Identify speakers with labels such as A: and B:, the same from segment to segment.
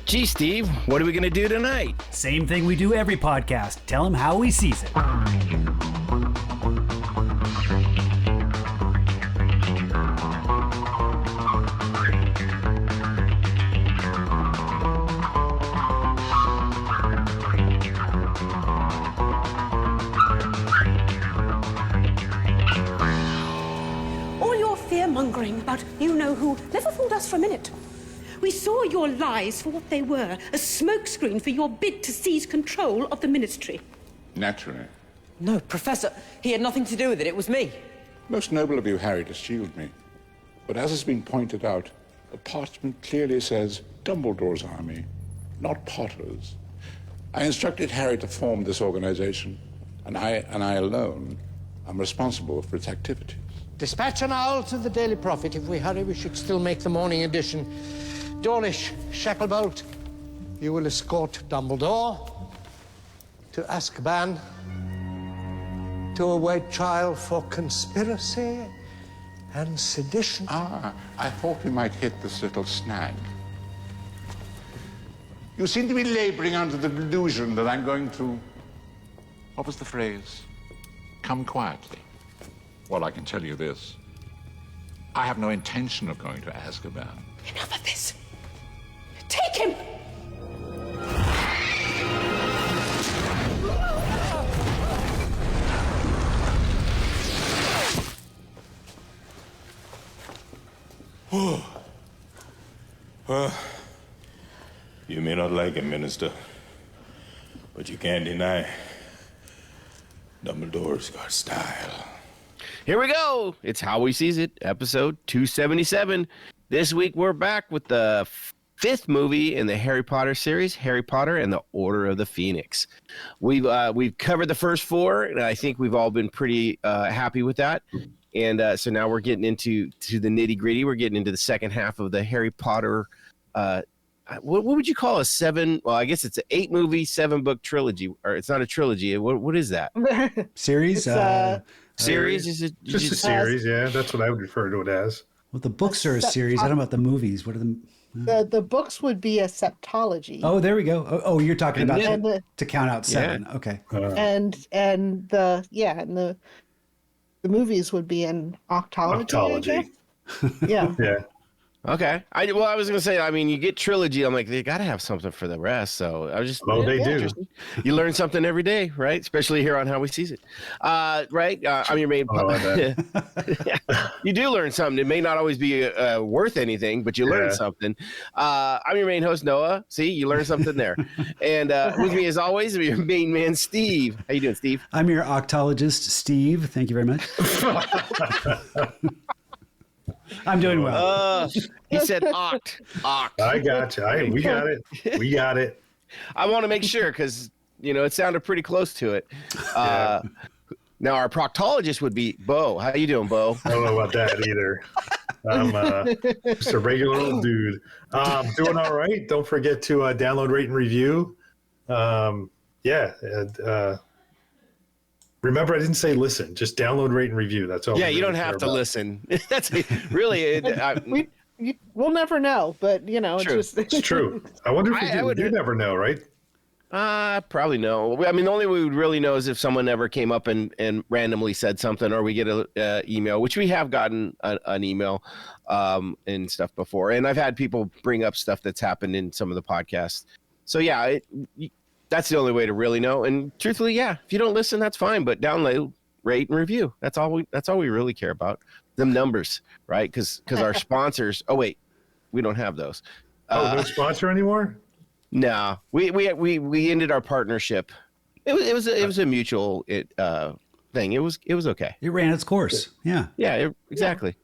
A: Gee, Steve, what are we going to do tonight?
B: Same thing we do every podcast. Tell him how he sees it.
C: All your fear-mongering about you-know-who never fooled us for a minute. We saw your lies for what they were, a smokescreen for your bid to seize control of the ministry.
D: Naturally.
E: No, Professor, he had nothing to do with it. It was me.
D: Most noble of you, Harry, to shield me. But as has been pointed out, the parchment clearly says Dumbledore's army, not Potter's. I instructed Harry to form this organization, and I alone am responsible for its activities.
F: Dispatch an owl to the Daily Prophet. If we hurry, we should still make the morning edition. Dawlish, Shacklebolt, you will escort Dumbledore to Azkaban to await trial for conspiracy and sedition.
D: I thought we might hit this little snag. You seem to be laboring under the delusion that I'm going to... What was the phrase? Come quietly. Well, I can tell you this. I have no intention of going to Azkaban.
C: Enough of this. Take him!
G: You may not like it, Minister, but you can't deny Dumbledore's got style.
A: Here we go. It's How We Sees It, episode 277. This week we're back with the fifth movie in the Harry Potter series, Harry Potter and the Order of the Phoenix. We've covered the first four, and I think we've all been pretty happy with that. And so now we're getting into the nitty gritty. We're getting into the second half of the Harry Potter. What would you call a seven? Well, I guess it's an 8-movie, 7-book trilogy, or it's not a trilogy. What is that?
B: Series?
A: Series? Is it
H: just a series? Yeah, that's what I would refer to it as.
B: Well, the books are a series. I don't know about the movies. What are the?
I: The books would be a septology.
B: Oh, there we go. Oh, you're talking about to count out 7. Yeah. Okay.
I: And the movies would be an octology. Yeah.
H: Yeah.
A: Okay. I was going to say, I mean, you get trilogy. I'm like, they got to have something for the rest. So I was just.
H: Oh, they do.
A: You learn something every day, right? Especially here on How We Sees It. Right? I'm your main. You do learn something. It may not always be worth anything, but you learn something. I'm your main host, Noah. See, you learn something there. And with me, as always, your main man, Steve. How you doing, Steve?
B: I'm your octologist, Steve. Thank you very much. I'm doing well.
A: He said oct.
H: I got you. We got it. We got it.
A: I want to make sure because, it sounded pretty close to it. Now, our proctologist would be Bo. How you doing, Bo?
H: I don't know about that either. I'm just a regular old dude. Doing all right. Don't forget to download, rate, and review. Remember, I didn't say listen. Just download, rate, and review. That's all.
A: Yeah, you don't have to listen. That's really.
I: We'll never know, but
A: true.
H: It's true. I wonder if you never know, right?
A: Probably no. I mean, the only way we would really know is if someone ever came up and randomly said something, or we get an email, which we have gotten an email and stuff before. And I've had people bring up stuff that's happened in some of the podcasts. So yeah, that's the only way to really know. And truthfully, yeah, if you don't listen, that's fine. But download, rate, and review. That's all we really care about. Them numbers, right? Because our sponsors. Oh wait, we don't have those.
H: No sponsor anymore.
A: No, we ended our partnership. It was a mutual thing. It was okay.
B: It ran its course. Yeah.
A: Yeah, exactly.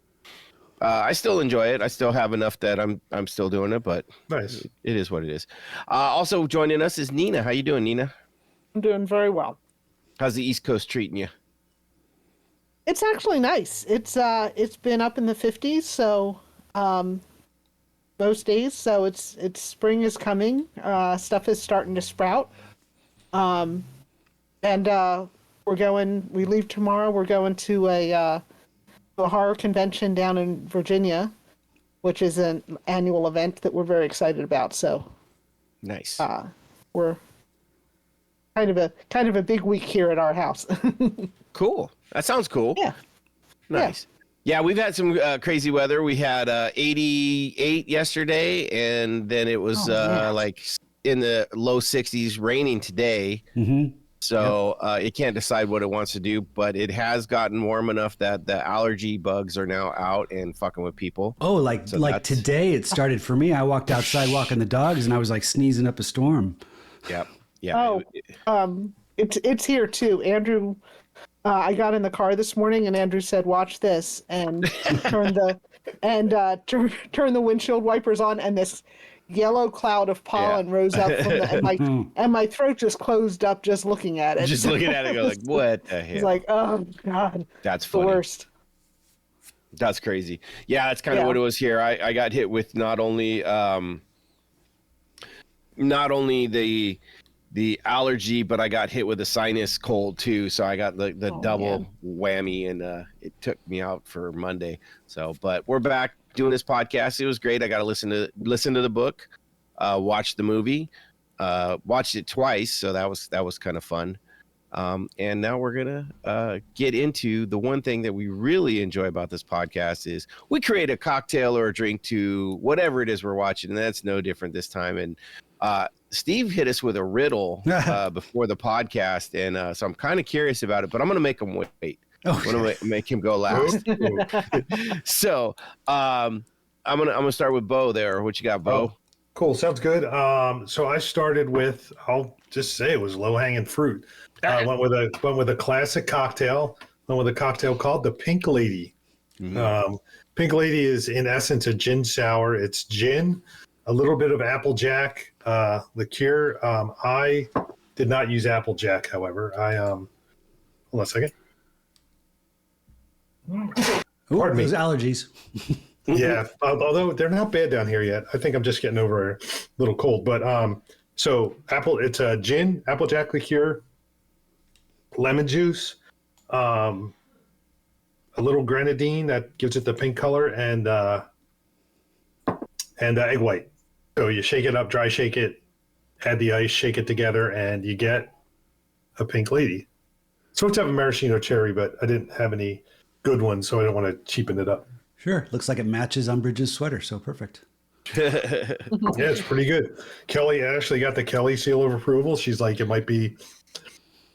A: I still enjoy it. I still have enough that I'm still doing it, but
H: nice.
A: It is what it is. Also joining us is Nina. How you doing, Nina?
I: I'm doing very well.
A: How's the East Coast treating you?
I: It's actually nice. It's been up in the 50s, so most days. So it's spring is coming. Stuff is starting to sprout. And we leave tomorrow. We're going to a horror convention down in Virginia, which is an annual event that we're very excited about. So
A: Nice.
I: We're kind of a big week here at our house.
A: Cool. That sounds cool.
I: Yeah.
A: Nice. Yeah, we've had some crazy weather. We had 88 yesterday, and then it was like in the low 60s, raining today.
B: Mm-hmm.
A: So it can't decide what it wants to do, but it has gotten warm enough that the allergy bugs are now out and fucking with people.
B: Oh, like today it started for me. I walked outside walking the dogs, and I was like sneezing up a storm.
A: Yep. Yeah.
I: Oh, it's here too. Andrew, I got in the car this morning, and Andrew said, "Watch this," and turn the windshield wipers on, and this yellow cloud of pollen rose up from and my throat just closed up just looking at it.
A: Just looking at it, go like, what the hell?
I: It's like, oh God,
A: that's funny.
I: The worst.
A: That's crazy. Yeah, that's kind of what it was here. I got hit with not only the allergy, but I got hit with a sinus cold too. So I got the double whammy, and it took me out for Monday. So, but we're back doing this podcast. It was great. I got to listen to the book, watch the movie, watched it twice. So that was kind of fun. And now we're gonna get into the one thing that we really enjoy about this podcast is we create a cocktail or a drink to whatever it is we're watching, and that's no different this time. And Steve hit us with a riddle before the podcast, and so I'm kind of curious about it, but I'm gonna make him wait. I'm gonna make him go last. So I'm gonna start with Bo there. What you got, Bo?
H: Oh, cool, sounds good. So I started with, I'll just say it was low hanging fruit. Went with a classic cocktail. Went with a cocktail called the Pink Lady. Mm-hmm. Pink Lady is in essence a gin sour. It's gin, a little bit of Applejack liqueur. I did not use Applejack, however. Hold on a second.
B: Pardon me. Those allergies.
H: Yeah, although they're not bad down here yet. I think I'm just getting over a little cold. But so it's a gin, Applejack liqueur, lemon juice, a little grenadine that gives it the pink color, and egg white. So you shake it up, dry shake it, add the ice, shake it together, and you get a Pink Lady. So it's have a maraschino cherry, but I didn't have any good ones, so I don't want to cheapen it up.
B: Sure. Looks like it matches Umbridge's sweater, so perfect.
H: Yeah, it's pretty good. Kelly actually got the Kelly seal of approval. She's like, it might be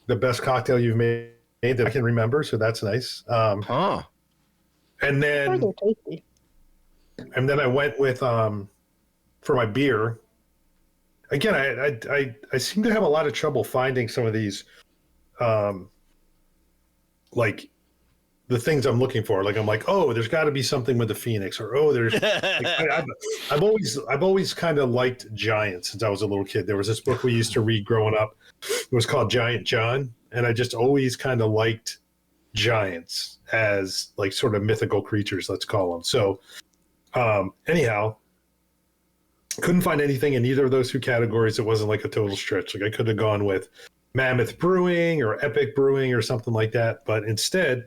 H: the best cocktail you've made that I can remember, so that's nice. And then I went with for my beer. Again, I seem to have a lot of trouble finding some of these like the things I'm looking for. Like I'm like, oh, there's got to be something with the Phoenix, or oh, there's. Like, I've always kind of liked giants since I was a little kid. There was this book we used to read growing up. It was called Giant John, and I just always kind of liked giants as like sort of mythical creatures, let's call them. So, anyhow, couldn't find anything in either of those two categories. It wasn't like a total stretch. Like I could have gone with Mammoth Brewing or Epic Brewing or something like that, but instead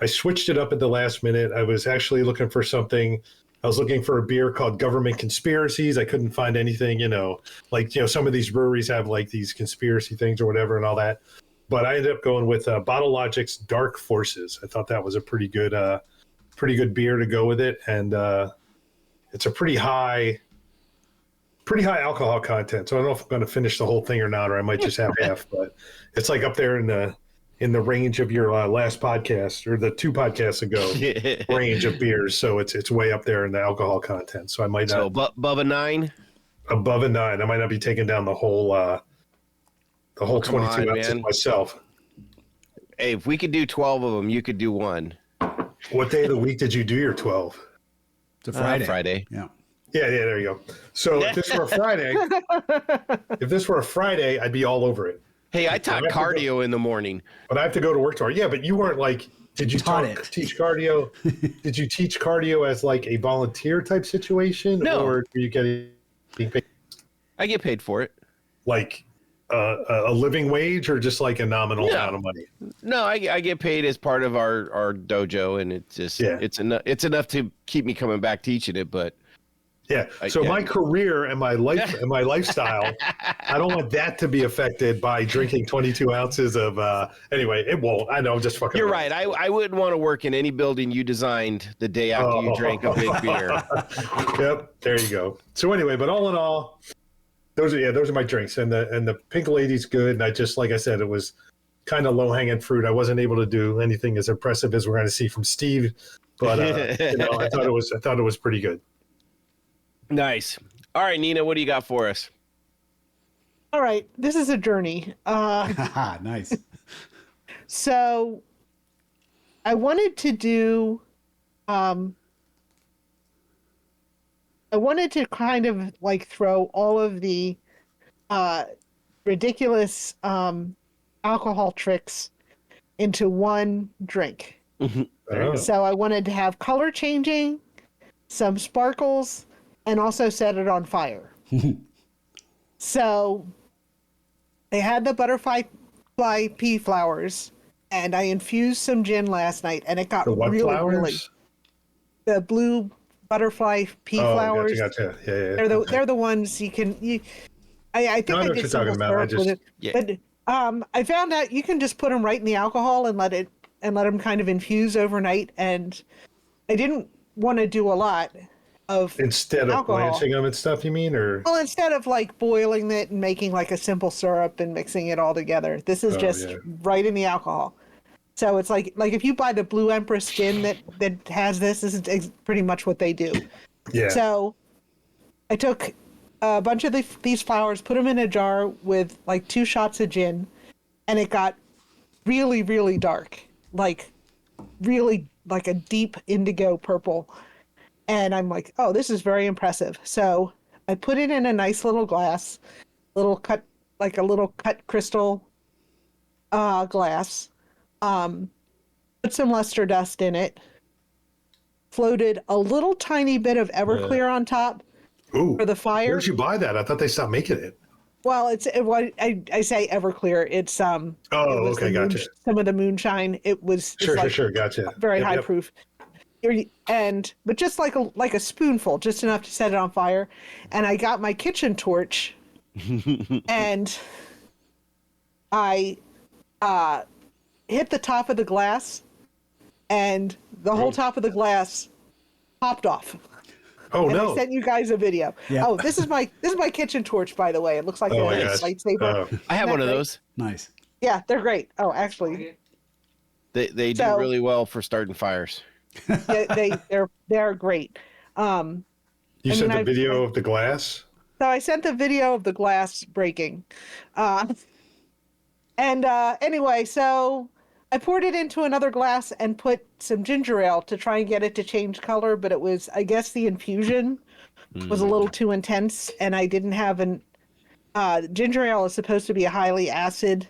H: I switched it up at the last minute. I was actually looking for something. I was looking for a beer called Government Conspiracies. I couldn't find anything, some of these breweries have like these conspiracy things or whatever and all that. But I ended up going with Bottle Logic's Dark Forces. I thought that was a pretty good beer to go with it. And it's a pretty high alcohol content. So I don't know if I'm going to finish the whole thing or not, or I might just have half, but it's like up there in the range of your last podcast or the 2 podcasts ago range of beers. So it's way up there in the alcohol content. So I might not.
A: So above a 9?
H: Above a 9. I might not be taking down the whole 22 ounces myself.
A: Hey, if we could do 12 of them, you could do one.
H: What day of the week did you do your 12?
B: It's a Friday.
A: Friday.
B: Yeah.
H: Yeah, there you go. So if this were a Friday, I'd be all over it.
A: Hey, I taught cardio in the morning.
H: But I have to go to work tomorrow. Yeah, but you weren't like, did you teach cardio? Did you teach cardio as like a volunteer type situation?
A: No.
H: Or were you getting paid?
A: I get paid for it.
H: Like a living wage or just like a nominal amount of money?
A: No, I get paid as part of our dojo, and it's just it's enough to keep me coming back teaching it, but
H: Yeah. So my career and my life and my lifestyle, I don't want that to be affected by drinking 22 ounces of. Anyway, it won't. I know. I'm just fucking.
A: You're right. I wouldn't want to work in any building you designed the day after you drank a big beer.
H: Yep. There you go. So anyway, but all in all, those are my drinks, and the Pink Lady's good. And I just, like I said, it was kind of low hanging fruit. I wasn't able to do anything as impressive as we're going to see from Steve, but I thought it was pretty good.
A: Nice. All right, Nina, what do you got for us?
I: All right, this is a journey.
B: Nice.
I: So I wanted to do, I wanted to kind of like throw all of the ridiculous alcohol tricks into one drink.
H: Oh.
I: So I wanted to have color changing, some sparkles, and also set it on fire. So I had the butterfly pea flowers, and I infused some gin last night, and it got
H: The what
I: really,
H: flowers?
I: really. The blue butterfly pea flowers.
H: Gotcha. Yeah.
I: They're the ones you can. I think
H: I know
I: I
H: what
I: did
H: you're
I: some
H: talking about.
I: syrup with it.
A: Yeah.
I: But I found out you can just put them right in the alcohol and let them kind of infuse overnight. And I didn't want to do a lot of
H: Instead of
I: alcohol.
H: blanching them and stuff, you mean, or
I: Well, instead of like boiling it and making like a simple syrup and mixing it all together, this is just right in the alcohol. So it's like if you buy the Blue Empress gin that has this is pretty much what they do.
H: yeah.
I: So I took a bunch of these flowers, put them in a jar with like 2 shots of gin, and it got really, really dark, like really like a deep indigo purple. And I'm like, oh, this is very impressive. So I put it in a nice little glass, cut crystal glass, put some luster dust in it, floated a little tiny bit of Everclear on top for the fire.
H: Where'd you buy that? I thought they stopped making it.
I: Well, I say Everclear. It's
H: okay, gotcha.
I: Some of the moonshine. It's
H: Sure, gotcha.
I: Very high proof. But just like a spoonful, just enough to set it on fire. And I got my kitchen torch, and I hit the top of the glass, and the whole top of the glass popped off.
H: Oh
I: and
H: no!
I: I sent you guys a video.
B: Yeah.
I: Oh, this is my kitchen torch, by the way. It looks like a lightsaber.
A: I have one of those.
B: Nice.
I: Yeah, they're great. Oh, actually,
A: They do really well for starting fires.
I: they're great.
H: You sent the video of the glass?
I: So I sent the video of the glass breaking. Anyway, so I poured it into another glass and put some ginger ale to try and get it to change color, but it was, I guess the infusion was a little too intense, and I didn't have ginger ale is supposed to be a highly acid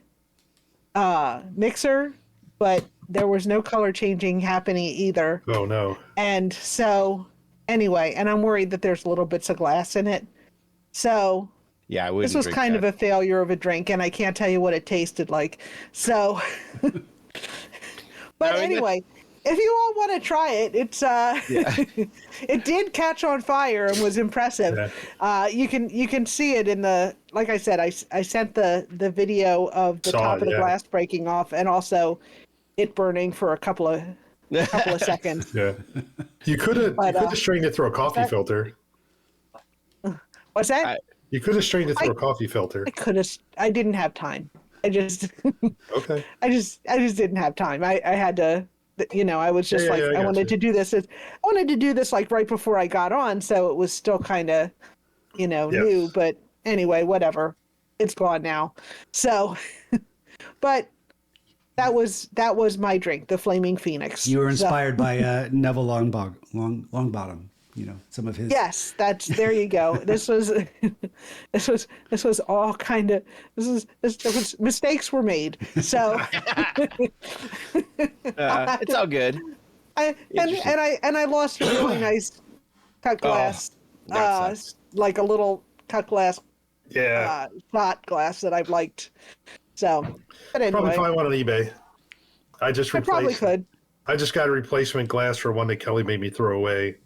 I: mixer, but there was no color changing happening either.
H: Oh no.
I: And so anyway, and I'm worried that there's little bits of glass in it. So
A: yeah, I wouldn't
I: this was
A: drink
I: kind
A: that.
I: of a failure of a drink, and I can't tell you what it tasted like. So, but anyway, if you all want to try it, it's it did catch on fire and was impressive.
H: Yeah.
I: You can see it in the, like I said, I sent the video of the top of the glass breaking off, and also it burning for a couple of seconds.
H: Yeah. You could have strained it through a coffee filter.
I: What's that?
H: You could have strained it through a coffee filter.
I: I could have. I didn't have time. I just didn't have time. I had to. I was just I wanted to do this. I wanted to do this like right before I got on, so it was still kind of, new. But anyway, whatever. It's gone now. So, but that was my drink, the Flaming Phoenix.
B: You were inspired by Neville Longbottom. Some of his.
I: Yes, there you go. This was all kind of mistakes were made. So
A: it's all good.
I: I lost a really nice cut glass, like a little cut glass, shot glass that I've liked. So, but anyway,
H: probably find one on eBay. I
I: probably could.
H: I just got a replacement glass for one that Kelly made me throw away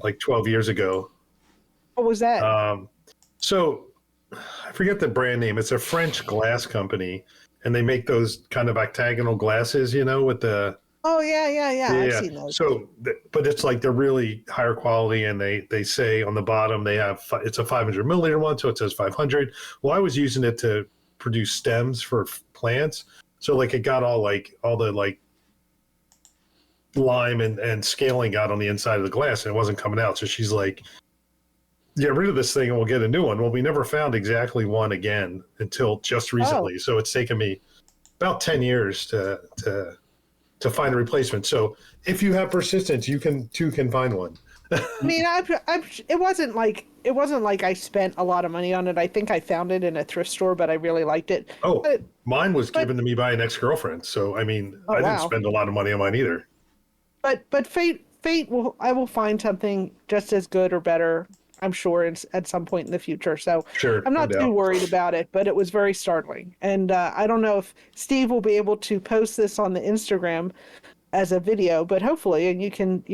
H: like 12 years ago.
I: What was that?
H: So I forget the brand name. It's a French glass company, and they make those kind of octagonal glasses, with the.
I: Oh yeah. I've seen those.
H: So, but it's like they're really higher quality, and they say on the bottom it's a 500 milliliter one, so it says 500. Well, I was using it to produce stems for plants, so like it got all the lime and scaling got on the inside of the glass, and it wasn't coming out. So she's like, get rid of this thing and we'll get a new one. Well, we never found exactly one again until just recently. So it's taken me about 10 years to find a replacement. So if you have persistence, you can find one.
I: I mean, it wasn't like I spent a lot of money on it. I think I found it in a thrift store, but I really liked it.
H: Mine was given to me by an ex-girlfriend. So, I mean, I didn't spend a lot of money on mine either.
I: But fate I will find something just as good or better, I'm sure, at some point in the future. So
H: sure,
I: I'm not too worried about it, but it was very startling. And I don't know if Steve will be able to post this on the Instagram as a video, but hopefully, and you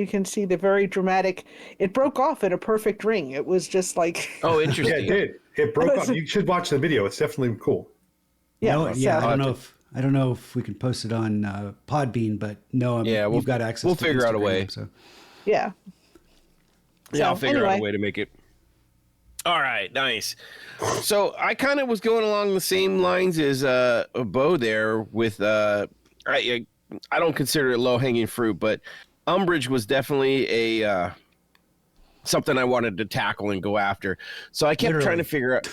I: can see the very dramatic. It broke off in a perfect ring. It was just like
A: oh, interesting.
H: Yeah, it did. It broke off. You should watch the video. It's definitely cool.
B: Yeah, I don't know if we can post it on Podbean, but no, you've got access.
A: We'll
B: to
A: figure out a
B: Instagram,
A: way.
B: So.
I: Yeah.
A: I'll figure out a way to make it. All right, nice. So I kind of was going along the same lines as Bo there with I don't consider it low hanging fruit, but Umbridge was definitely a something I wanted to tackle and go after. So I kept trying to figure out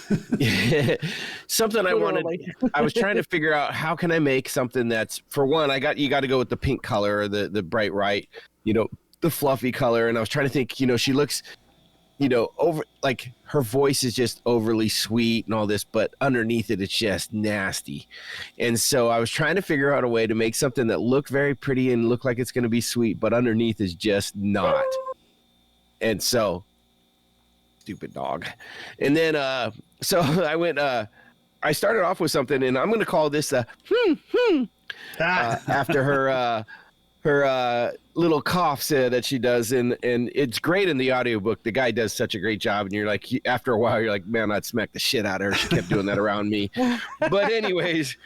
A: something I was trying to figure out how can I make something that's, for one, you got to go with the pink color, or the bright right, the fluffy color. And I was trying to think, she looks, over, like her voice is just overly sweet and all this, but underneath it, it's just nasty. And so I was trying to figure out a way to make something that looked very pretty and looked like it's going to be sweet, but underneath is just not. And so, stupid dog. And then, so I went, I started off with something, and I'm going to call this after her little coughs that she does. And it's great in the audiobook. The guy does such a great job. And you're like, after a while, you're like, man, I'd smack the shit out of her. She kept doing that around me. But anyways,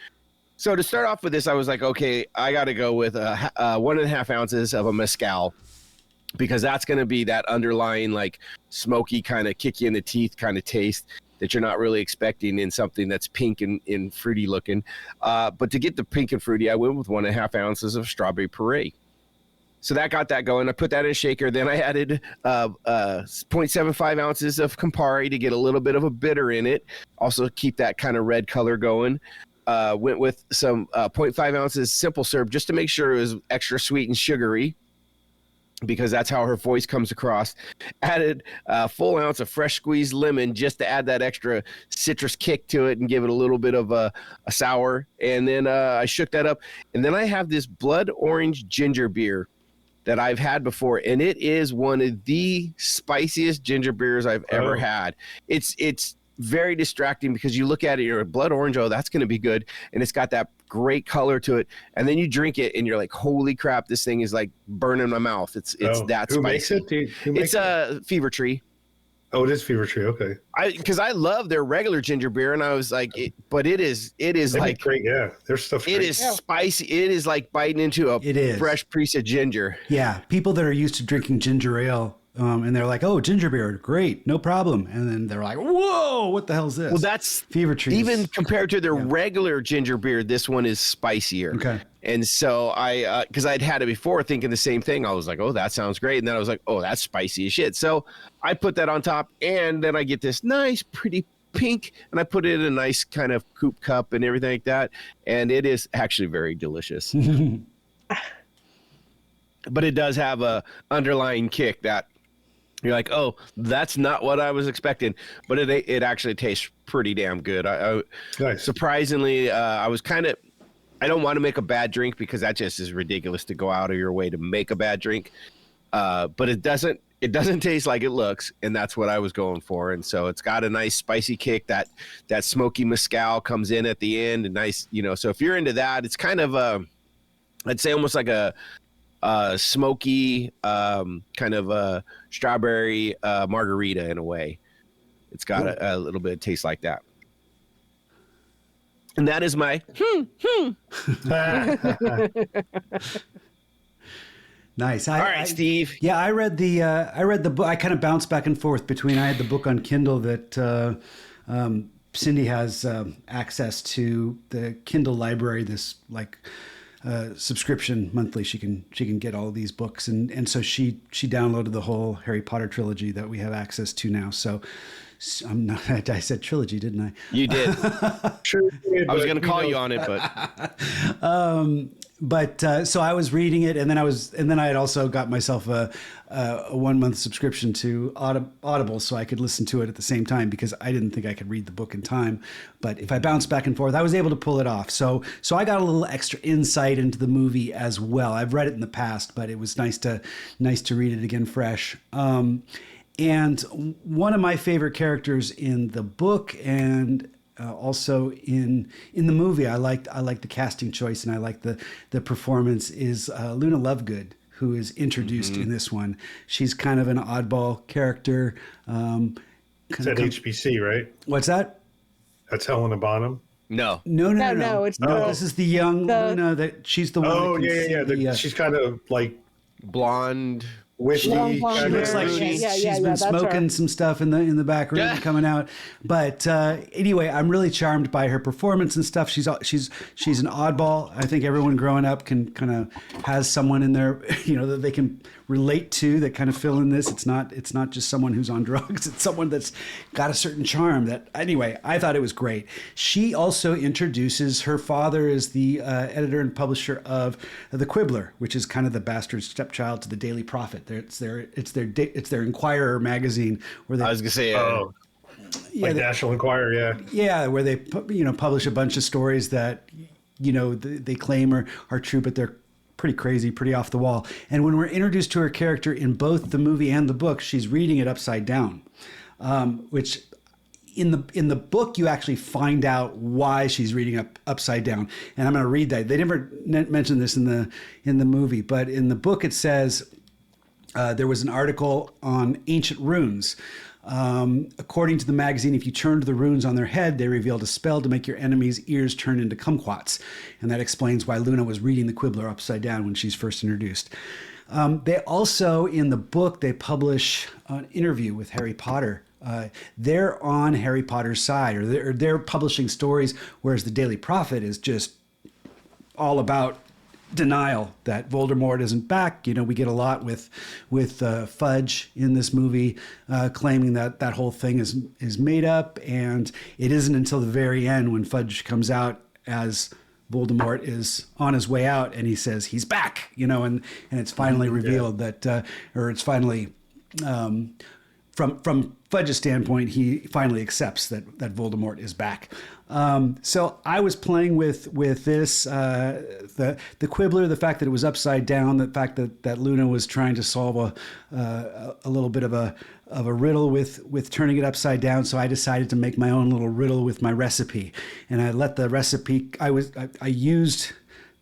A: so to start off with this, I was like, okay, I got to go with 1.5 ounces of a mezcal, because that's going to be that underlying, like, smoky kind of kick you in the teeth kind of taste that you're not really expecting in something that's pink and fruity looking. But to get the pink and fruity, I went with 1.5 ounces of strawberry puree. So that got that going. I put that in a shaker. Then I added 0.75 ounces of Campari to get a little bit of a bitter in it. Also keep that kind of red color going. Went with some 0.5 ounces simple syrup just to make sure it was extra sweet and sugary, because that's how her voice comes across. Added a full ounce of fresh squeezed lemon just to add that extra citrus kick to it and give it a little bit of a sour. And then I shook that up. And then I have this blood orange ginger beer that I've had before, and it is one of the spiciest ginger beers I've ever had. It's very distracting because you look at it, you're blood orange, oh, that's going to be good, and it's got that great color to it, and then you drink it and you're like, holy crap, this thing is like burning my mouth. It's that
H: who
A: spicy.
H: Makes it? Who makes
A: it's Fever Tree.
H: Oh, it is Fever Tree. Okay.
A: Because I love their regular ginger beer, and I was like, but it is like
H: great. Yeah, their stuff.
A: It is spicy. It is like biting into a fresh piece of ginger.
B: Yeah, people that are used to drinking ginger ale, and they're like, "Oh, ginger beer, great, no problem," and then they're like, "Whoa, what the hell is this?"
A: Well, that's
B: Fever Tree.
A: Even compared to their regular ginger beer, this one is spicier.
B: Okay.
A: And so because I'd had it before thinking the same thing. I was like, oh, that sounds great. And then I was like, oh, that's spicy as shit. So I put that on top, and then I get this nice, pretty pink, and I put it in a nice kind of coupe cup and everything like that. And it is actually very delicious. But it does have a underlying kick that you're like, oh, that's not what I was expecting. But it actually tastes pretty damn good.
H: Nice.
A: Surprisingly, I was kind of, I don't want to make a bad drink because that just is ridiculous to go out of your way to make a bad drink. But it doesn't taste like it looks, and that's what I was going for. And so it's got a nice spicy kick. That smoky mezcal comes in at the end, and nice, so if you're into that, it's kind of I'd say almost like a smoky kind of strawberry margarita in a way. It's got a little bit of taste like that. And that is my
B: Nice.
A: All right, Steve.
B: Yeah, I read the book. I kind of bounced back and forth between. I had the book on Kindle that Cindy has access to, the Kindle library. This like subscription monthly. She can get all of these books, and so she downloaded the whole Harry Potter trilogy that we have access to now. So I'm not. I said trilogy, didn't I?
A: You did.
H: Sure.
A: I was going to call you on it, but
B: so I was reading it, and then I had also got myself a 1 month subscription to Audible, so I could listen to it at the same time, because I didn't think I could read the book in time. But if I bounced back and forth, I was able to pull it off. So I got a little extra insight into the movie as well. I've read it in the past, but it was nice to read it again fresh. And one of my favorite characters in the book, and also in the movie, I like the casting choice, and I like the performance, is Luna Lovegood, who is introduced in this one. She's kind of an oddball character.
H: It's at HBC, right?
B: What's that?
H: That's Helena Bonham.
A: No.
B: No.
I: It's
B: this is the young Luna. That she's the one.
H: Oh,
B: that can see
H: she's kind of like
A: blonde.
H: Wishy.
B: She looks like she's been
I: that's
B: smoking
I: her.
B: some stuff in the back room coming out. But anyway, I'm really charmed by her performance and stuff. She's an oddball. I think everyone growing up can kind of has someone in there, that they can relate to, that kind of fill in this. It's not just someone who's on drugs. It's someone that's got a certain charm. That anyway, I thought it was great. She also introduces her father is the editor and publisher of The Quibbler, which is kind of the bastard stepchild to the Daily Prophet. It's their Inquirer magazine where they.
A: I was gonna say.
H: National Enquirer,
B: yeah, where they publish a bunch of stories that they claim are true, but they're pretty crazy, pretty off the wall. And when we're introduced to her character in both the movie and the book, she's reading it upside down, which in the book you actually find out why she's reading upside down. And I'm going to read that. They never mentioned this in the movie, but in the book it says there was an article on ancient runes. According to the magazine, if you turned the runes on their head, they revealed a spell to make your enemy's ears turn into kumquats. And that explains why Luna was reading the Quibbler upside down when she's first introduced. They also, in the book, they publish an interview with Harry Potter. They're on Harry Potter's side, or they're publishing stories, whereas the Daily Prophet is just all about denial that Voldemort isn't back. We get a lot with Fudge in this movie, claiming that whole thing is made up, and it isn't until the very end when Fudge comes out as Voldemort is on his way out and he says he's back, and it's finally revealed that, or it's finally from Fudge's standpoint, he finally accepts that Voldemort is back. So I was playing with this, the Quibbler, the fact that it was upside down, the fact that Luna was trying to solve a little bit of a riddle with turning it upside down. So I decided to make my own little riddle with my recipe, and I let the recipe. I used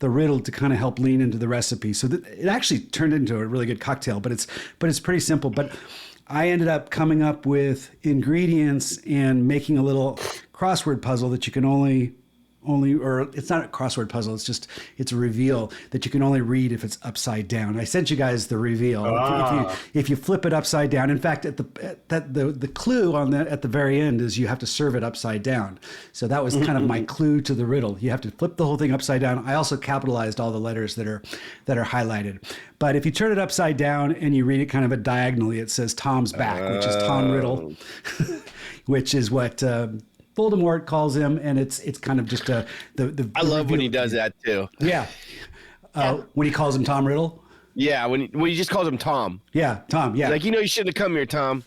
B: the riddle to kind of help lean into the recipe. So it actually turned into a really good cocktail. But it's pretty simple. But I ended up coming up with ingredients and making a little crossword puzzle that you can only, or it's not a crossword puzzle. It's a reveal that you can only read if it's upside down. I sent you guys the reveal. If you flip it upside down, in fact, the clue at the very end is you have to serve it upside down. So that was kind of my clue to the riddle. You have to flip the whole thing upside down. I also capitalized all the letters that are highlighted. But if you turn it upside down and you read it kind of diagonally, it says Tom's back, which is Tom Riddle, which is what Voldemort calls him, and it's kind of just the
A: I love when he does that too.
B: Yeah. When he calls him Tom Riddle.
A: Yeah, when he just calls him Tom.
B: Yeah, Tom. Yeah.
A: Like, you shouldn't have come here, Tom.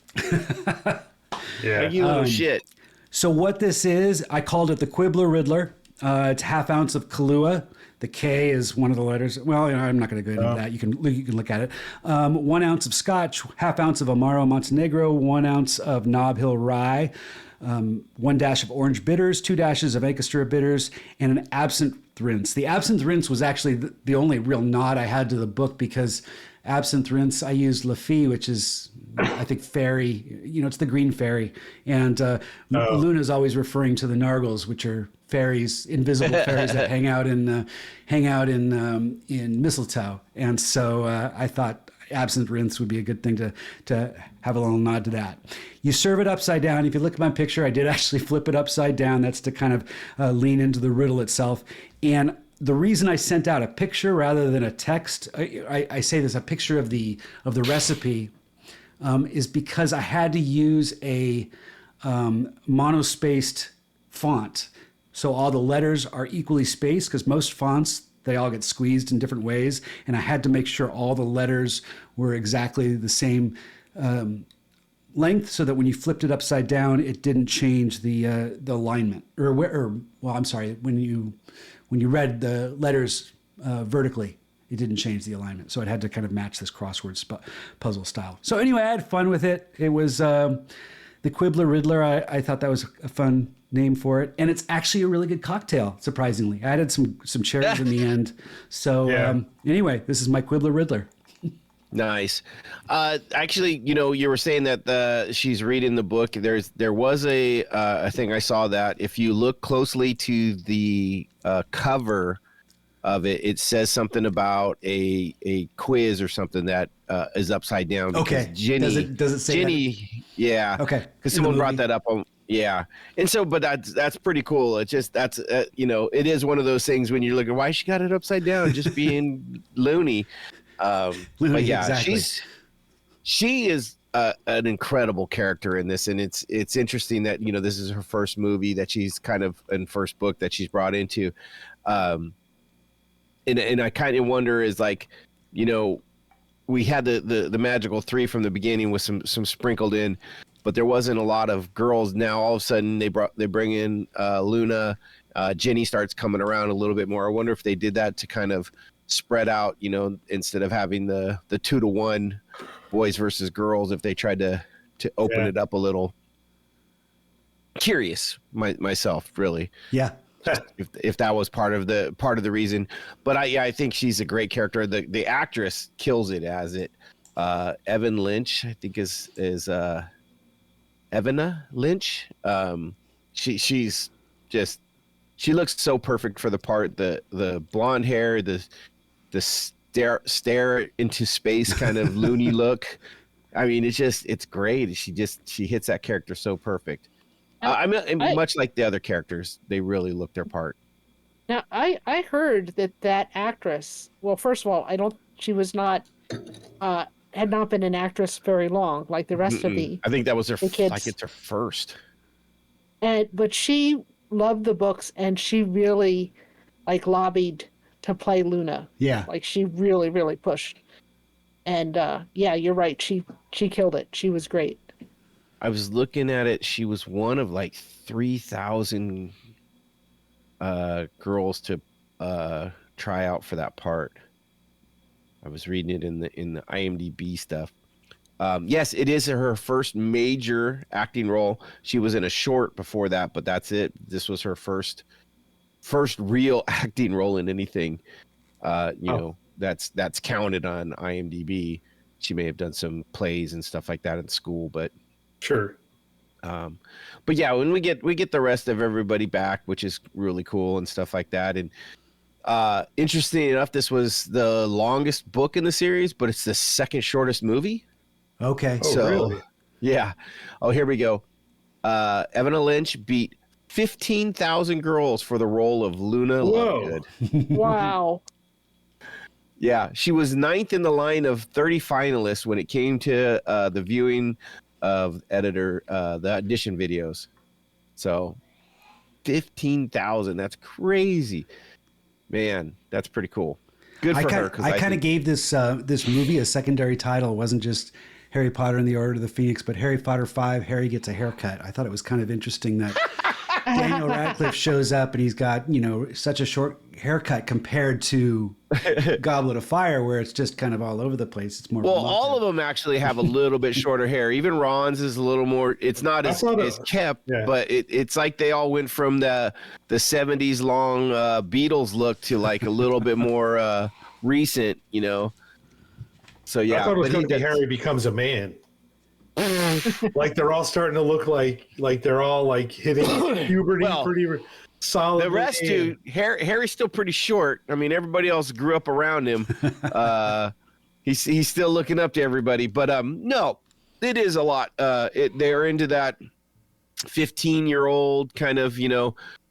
H: Yeah.
A: Like, you little shit.
B: So what this is, I called it the Quibbler Riddler. It's ½ ounce of Kahlua. The K is one of the letters. Well, I'm not going to go into that. You can look at it. 1 ounce of Scotch, ½ ounce of Amaro Montenegro, 1 ounce of Nob Hill Rye, 1 dash of orange bitters, 2 dashes of Angostura bitters, and an absinthe rinse. The absinthe rinse was actually the only real nod I had to the book, because absinthe rinse, I used Lafite, which is I think fairy. It's the green fairy, and Luna's always referring to the Nargles, which are fairies, invisible fairies that hang out in mistletoe. And so I thought absinthe rinse would be a good thing to have a little nod to that. You serve it upside down. If you look at my picture, I did actually flip it upside down. That's to kind of lean into the riddle itself. And the reason I sent out a picture rather than a text, I say this, a picture of the recipe, is because I had to use a monospaced font. So all the letters are equally spaced, because most fonts, they all get squeezed in different ways. And I had to make sure all the letters were exactly the same length, so that when you flipped it upside down, it didn't change the alignment. When you read the letters vertically, it didn't change the alignment. So it had to kind of match this crossword puzzle style. So anyway, I had fun with it. It was the Quibbler Riddler. I thought that was a fun name for it. And it's actually a really good cocktail, surprisingly. I added some cherries in the end. So anyway, this is my Quibbler Riddler.
A: Nice. Actually, you were saying that she's reading the book. There was a thing I saw that if you look closely to the cover of it, it says something about a quiz or something that is upside down.
B: Okay.
A: Ginny,
B: does it say
A: Ginny?
B: that?
A: Yeah.
B: Okay.
A: Because someone brought that up on. Yeah. And so, but that's pretty cool. It just, it is one of those things when you're looking, why she got it upside down, just being loony. But yeah,
B: exactly.
A: she is an incredible character in this, and it's interesting that this is her first movie that she's kind of in first book that she's brought into, and I kind of wonder is like, we had the magical three from the beginning with some sprinkled in, but there wasn't a lot of girls. Now all of a sudden they bring in Luna, Ginny starts coming around a little bit more. I wonder if they did that to kind of spread out, instead of having the 2-to-1 boys versus girls, if they tried to open it up a little. Curious myself, really.
B: Yeah.
A: If that was part of the reason, but I think she's a great character. The actress kills it as it. Evan Lynch, I think is Evanna Lynch. She's just, she looks so perfect for the part. The blonde hair, the stare into space kind of loony look. I mean, it's great. She hits that character so perfect. Much like the other characters, they really look their part.
I: Now, I heard that actress. Well, first of all, she was not had not been an actress very long, like the rest of the.
A: I think that was her.
I: Kids.
A: Like it's her first.
I: But she loved the books, and she really, lobbied to play Luna.
B: Yeah.
I: She really, really pushed. And you're right. She killed it. She was great.
A: I was looking at it. She was one of 3,000 girls to try out for that part. I was reading it in the IMDb stuff. Yes, it is her first major acting role. She was in a short before that, but that's it. This was her first real acting role in anything. That's counted on IMDb. She may have done some plays and stuff like that in school, but
H: sure.
A: But yeah, when we get the rest of everybody back, which is really cool and stuff like that. And interesting enough, this was the longest book in the series, but it's the second shortest movie.
B: Okay.
A: So,
H: really?
A: Yeah. Oh, here we go. Evanna Lynch beat 15,000 girls for the role of Luna Lovegood.
I: Wow.
A: Yeah, she was 9th in the line of 30 finalists when it came to the viewing of the audition videos. So 15,000, that's crazy. Man, that's pretty cool. Good for her.
B: I kind of gave this movie a secondary title. It wasn't just Harry Potter and the Order of the Phoenix, but Harry Potter 5, Harry Gets a Haircut. I thought it was kind of interesting that Daniel Radcliffe shows up and he's got, such a short haircut compared to Goblet of Fire, where it's just kind of all over the place. It's more.
A: Well, all of them actually have a little bit shorter hair. Even Ron's is a little more. It's not as kept, but it's like they all went from the 70s long Beatles look to a little bit more recent, So yeah,
H: I thought it was going to be Harry Becomes a Man. Like they're all starting to look like they're all like hitting puberty pretty solid.
A: The rest do. Harry's still pretty short. I mean, everybody else grew up around him. He's still looking up to everybody, but no, it is a lot. They're into that 15-year-old kind of,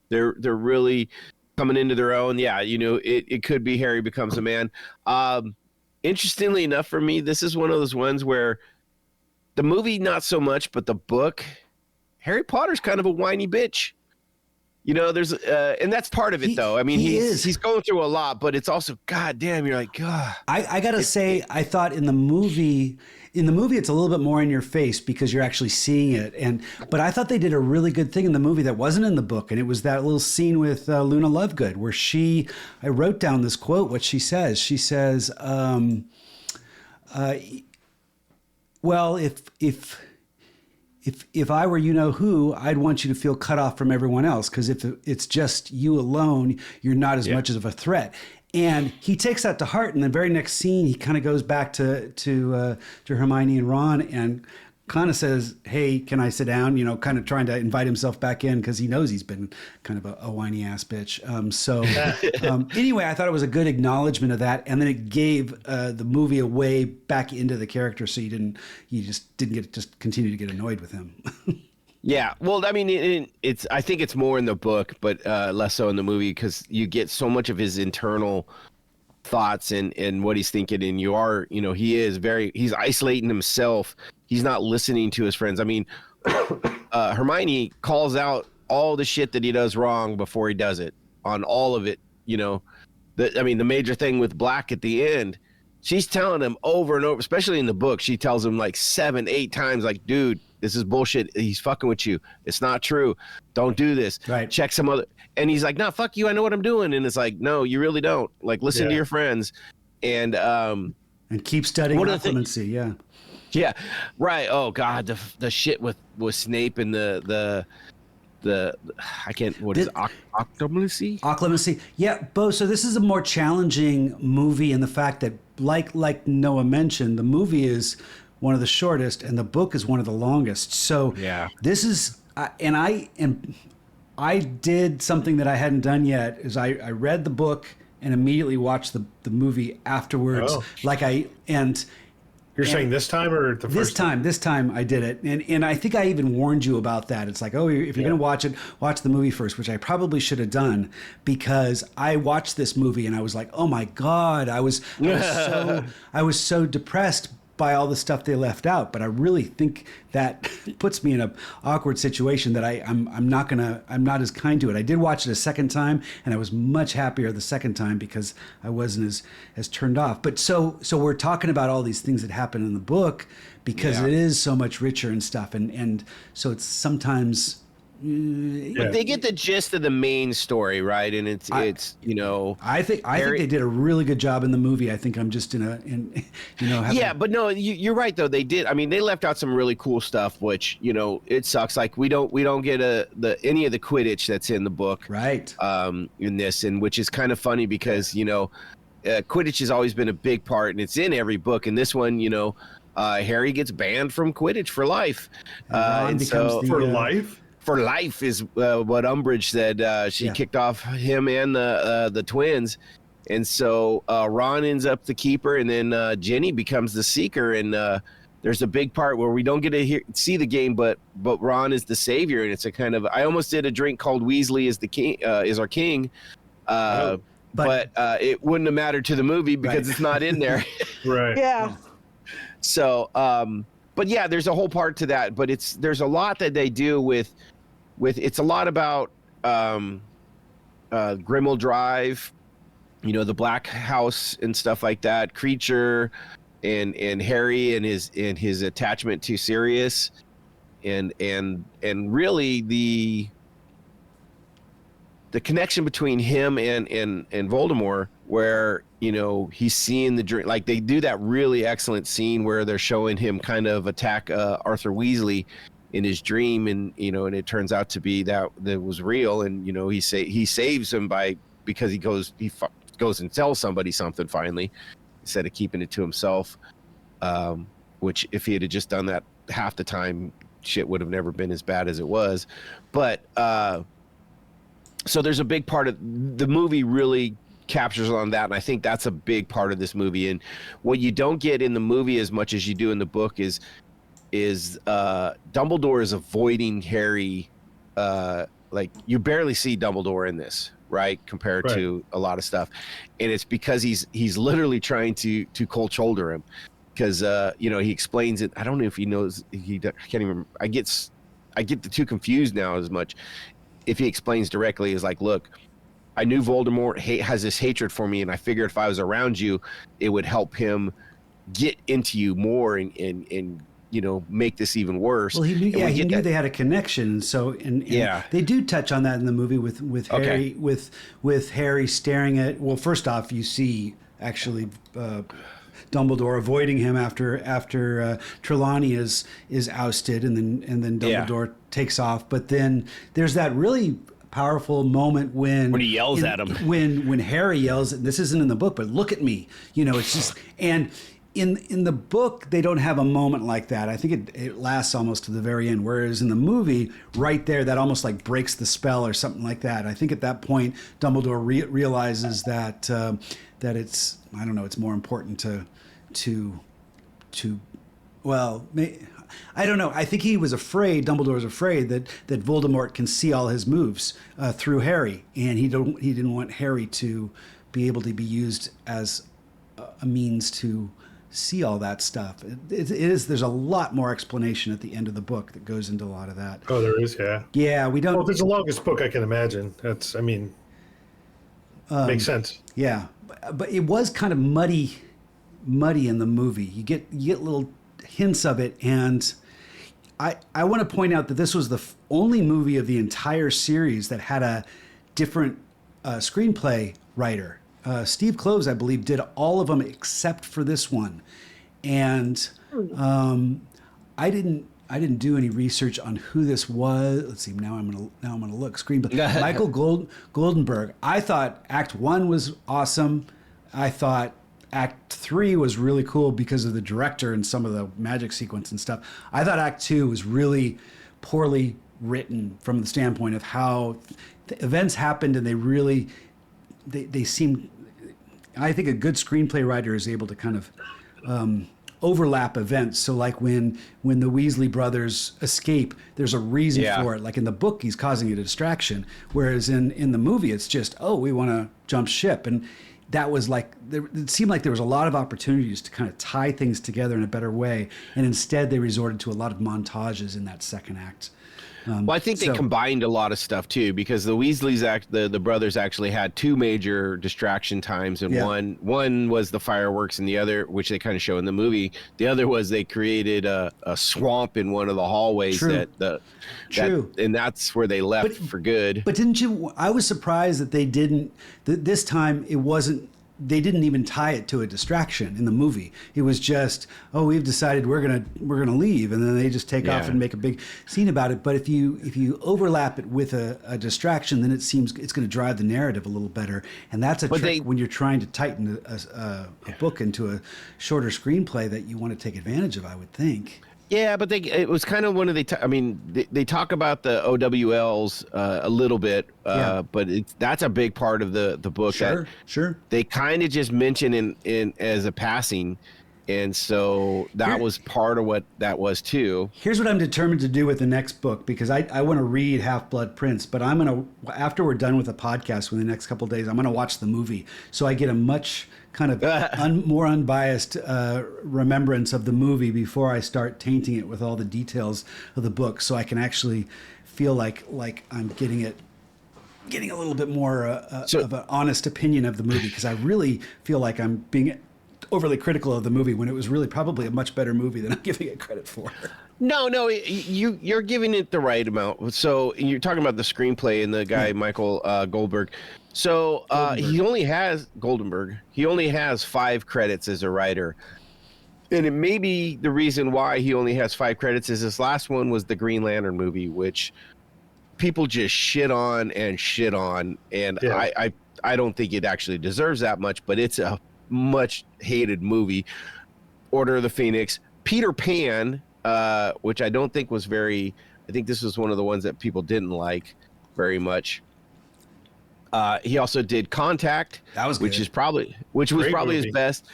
A: they're really coming into their own. Yeah, it could be Harry becomes a man. Interestingly enough, for me, this is one of those ones where the movie not so much, but the book, Harry Potter's kind of a whiny bitch. There's and that's part of it, though. I mean, he's going through a lot, but it's also, goddamn, you're like, God.
B: I gotta say, I thought in the movie, it's a little bit more in your face because you're actually seeing it. But I thought they did a really good thing in the movie that wasn't in the book, and it was that little scene with Luna Lovegood where I wrote down this quote. What she says, well, if I were who, I'd want you to feel cut off from everyone else, because if it's just you alone, you're not as much of a threat. And he takes that to heart. And the very next scene, he kind of goes back to Hermione and Ron and kind of says, "Hey, can I sit down?" Kind of trying to invite himself back in because he knows he's been kind of a whiny ass bitch. Anyway, I thought it was a good acknowledgement of that, and then it gave the movie a way back into the character, so you just didn't continue to get annoyed with him.
A: Yeah, well, I mean, I think it's more in the book, but less so in the movie, because you get so much of his internal thoughts and what he's thinking, and he's isolating himself. He's not listening to his friends. I mean, Hermione calls out all the shit that he does wrong before he does it, on all of it. The major thing with Black at the end, she's telling him over and over, especially in the book, she tells him like 7-8 times, like, dude, this is bullshit. He's fucking with you. It's not true. Don't do this.
B: Right.
A: Check some other. And he's like, no, fuck you. I know what I'm doing. And it's like, no, you really don't. Like, listen to your friends. And
B: keep studying occlumency. Yeah.
A: Yeah. Right. Oh God. The shit with Snape and the I can't, what is it? Occlumency?
B: Occlumency. Yeah, Bo, so this is a more challenging movie in the fact that, like Noah mentioned, the movie is one of the shortest and the book is one of the longest. So this is, and I did something that I hadn't done yet, is I read the book and immediately watched the movie afterwards.
H: Oh. You're saying this time or the first time?
B: This time I did it. And I think I even warned you about that. It's like, if you're going to watch it, watch the movie first, which I probably should have done, because I watched this movie and I was like, oh my God, I was so depressed by all the stuff they left out. But I really think that puts me in an awkward situation that I'm not as kind to it. I did watch it a second time and I was much happier the second time because I wasn't as turned off. But so we're talking about all these things that happen in the book because it is so much richer and stuff. And so it's sometimes,
A: but they get the gist of the main story, right? And it's I think
B: they did a really good job in the movie. I think I'm just
A: but no, you're right though. They did. I mean, they left out some really cool stuff, which it sucks. Like we don't get any of the Quidditch that's in the book,
B: right?
A: In this, and which is kind of funny because Quidditch has always been a big part, and it's in every book. And this one, Harry gets banned from Quidditch for life,
H: for life.
A: For life is what Umbridge said. She kicked off him and the twins, and so Ron ends up the keeper, and then Ginny becomes the seeker. And there's a big part where we don't get to see the game, but Ron is the savior, and it's a kind of, I almost did a drink called Weasley is the king, is our king, but it wouldn't have mattered to the movie because it's not in there.
H: Right.
I: Yeah.
A: So, but yeah, there's a whole part to that, but there's a lot that they do with it's a lot about Grimmauld Drive, the Black House and stuff like that, Creature and Harry and his attachment to Sirius, and really the connection between him and Voldemort, where he's seeing the dream. Like they do that really excellent scene where they're showing him kind of attack Arthur Weasley in his dream, and and it turns out to be that was real, and he saves him because he goes and tells somebody something finally instead of keeping it to himself, which if he had just done that half the time shit would have never been as bad as it was. But so there's a big part of the movie really captures on that, and I think that's a big part of this movie. And what you don't get in the movie as much as you do in the book is Dumbledore is avoiding Harry. Like, you barely see Dumbledore in this, right, compared to a lot of stuff, and it's because he's literally trying to cold shoulder him, because he explains it. I don't know if he knows. I can't even. I get the two confused now as much. If he explains directly, is like, look, I knew Voldemort has this hatred for me, and I figured if I was around you, it would help him get into you more and make this even worse.
B: Well, he knew they had a connection. So, and they do touch on that in the movie with Harry, with Harry staring at. Well, first off, you see actually Dumbledore avoiding him after Trelawney is ousted, and then Dumbledore takes off. But then there's that really powerful moment when
A: he yells at him.
B: When Harry yells, this isn't in the book, but look at me. It's just, and in the book they don't have a moment like that. I think it lasts almost to the very end. Whereas in the movie, right there, that almost like breaks the spell or something like that. I think at that point Dumbledore realizes that it's, I don't know, it's more important to well, I don't know. I think he was afraid. Dumbledore was afraid that Voldemort can see all his moves through Harry, and he didn't want Harry to be able to be used as a means to see all that stuff. It is. There's a lot more explanation at the end of the book that goes into a lot of that.
H: Oh, there is. Yeah.
B: Yeah, we don't.
H: Well, it's the longest book I can imagine. Makes sense.
B: Yeah, but it was kind of muddy in the movie. You get little hints of it, and I want to point out that this was the only movie of the entire series that had a different screenplay writer. Steve Kloves, I believe, did all of them except for this one, and I didn't do any research on who this was. Let's see. Now I'm gonna look. Screenplay. Michael Goldenberg. I thought Act 1 was awesome. I thought Act 3 was really cool because of the director and some of the magic sequence and stuff. I thought Act 2 was really poorly written from the standpoint of how the events happened, and they seem. I think a good screenplay writer is able to kind of overlap events. So like when the Weasley brothers escape, there's a reason for it. Like in the book, he's causing a distraction, whereas in the movie, it's just, we want to jump ship. And that was like, it seemed like there was a lot of opportunities to kind of tie things together in a better way. And instead they resorted to a lot of montages in that second act.
A: Well, I think they combined a lot of stuff too, because the Weasleys, the brothers, actually had two major distraction times, and one was the fireworks, and the other, which they kind of show in the movie, the other was they created a swamp in one of the hallways. True. And that's where they left for good.
B: But didn't you? I was surprised that they didn't. This time it wasn't. They didn't even tie it to a distraction in the movie. It was just, we've decided we're gonna leave, and then they just take off and make a big scene about it. But if you overlap it with a distraction, then it seems it's going to drive the narrative a little better. And that's a trick when you're trying to tighten a book into a shorter screenplay that you want to take advantage of, I would think.
A: Yeah, but it was kind of one of they talk about the OWLs a little bit, but that's a big part of the book.
B: Sure. They
A: kind of just mention in as a passing, and so that was part of what that was too.
B: Here's what I'm determined to do with the next book, because I want to read Half-Blood Prince, but I'm gonna, after we're done with the podcast within the next couple of days, I'm gonna watch the movie, so I get a much kind of more unbiased remembrance of the movie before I start tainting it with all the details of the book, so I can actually feel like I'm getting a little bit more of an honest opinion of the movie, because I really feel like I'm being overly critical of the movie when it was really probably a much better movie than I'm giving it credit for.
A: No, you're giving it the right amount. So you're talking about the screenplay and the guy Michael Goldberg. So he only has 5 credits as a writer, and it may be the reason why he only has 5 credits is his last one was the Green Lantern movie, which people just shit on, and I don't think it actually deserves that much, but it's a much hated movie. Order of the Phoenix, Peter Pan which I don't think was very. I think this was one of the ones that people didn't like very much. He also did Contact,
B: That was
A: which
B: good.
A: was
H: Great
A: probably
H: movie.
A: his best.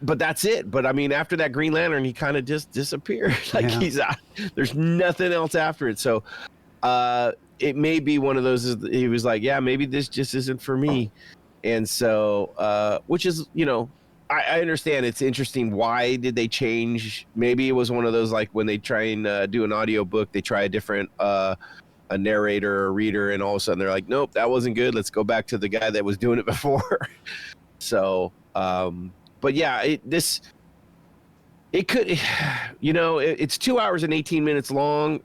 A: But that's it. But I mean, after that Green Lantern, he kind of just disappeared. Like
B: Yeah.
A: he's out. There's nothing else after it. So it may be one of those. He was like, yeah, maybe this just isn't for me. And so, which is, I understand it's interesting. Why did they change? Maybe it was one of those like when they try and do an audio book, they try a different a narrator or reader, and all of a sudden they're like, nope, that wasn't good. Let's go back to the guy that was doing it before. So, but yeah, it could, it's 2 hours and 18 minutes long.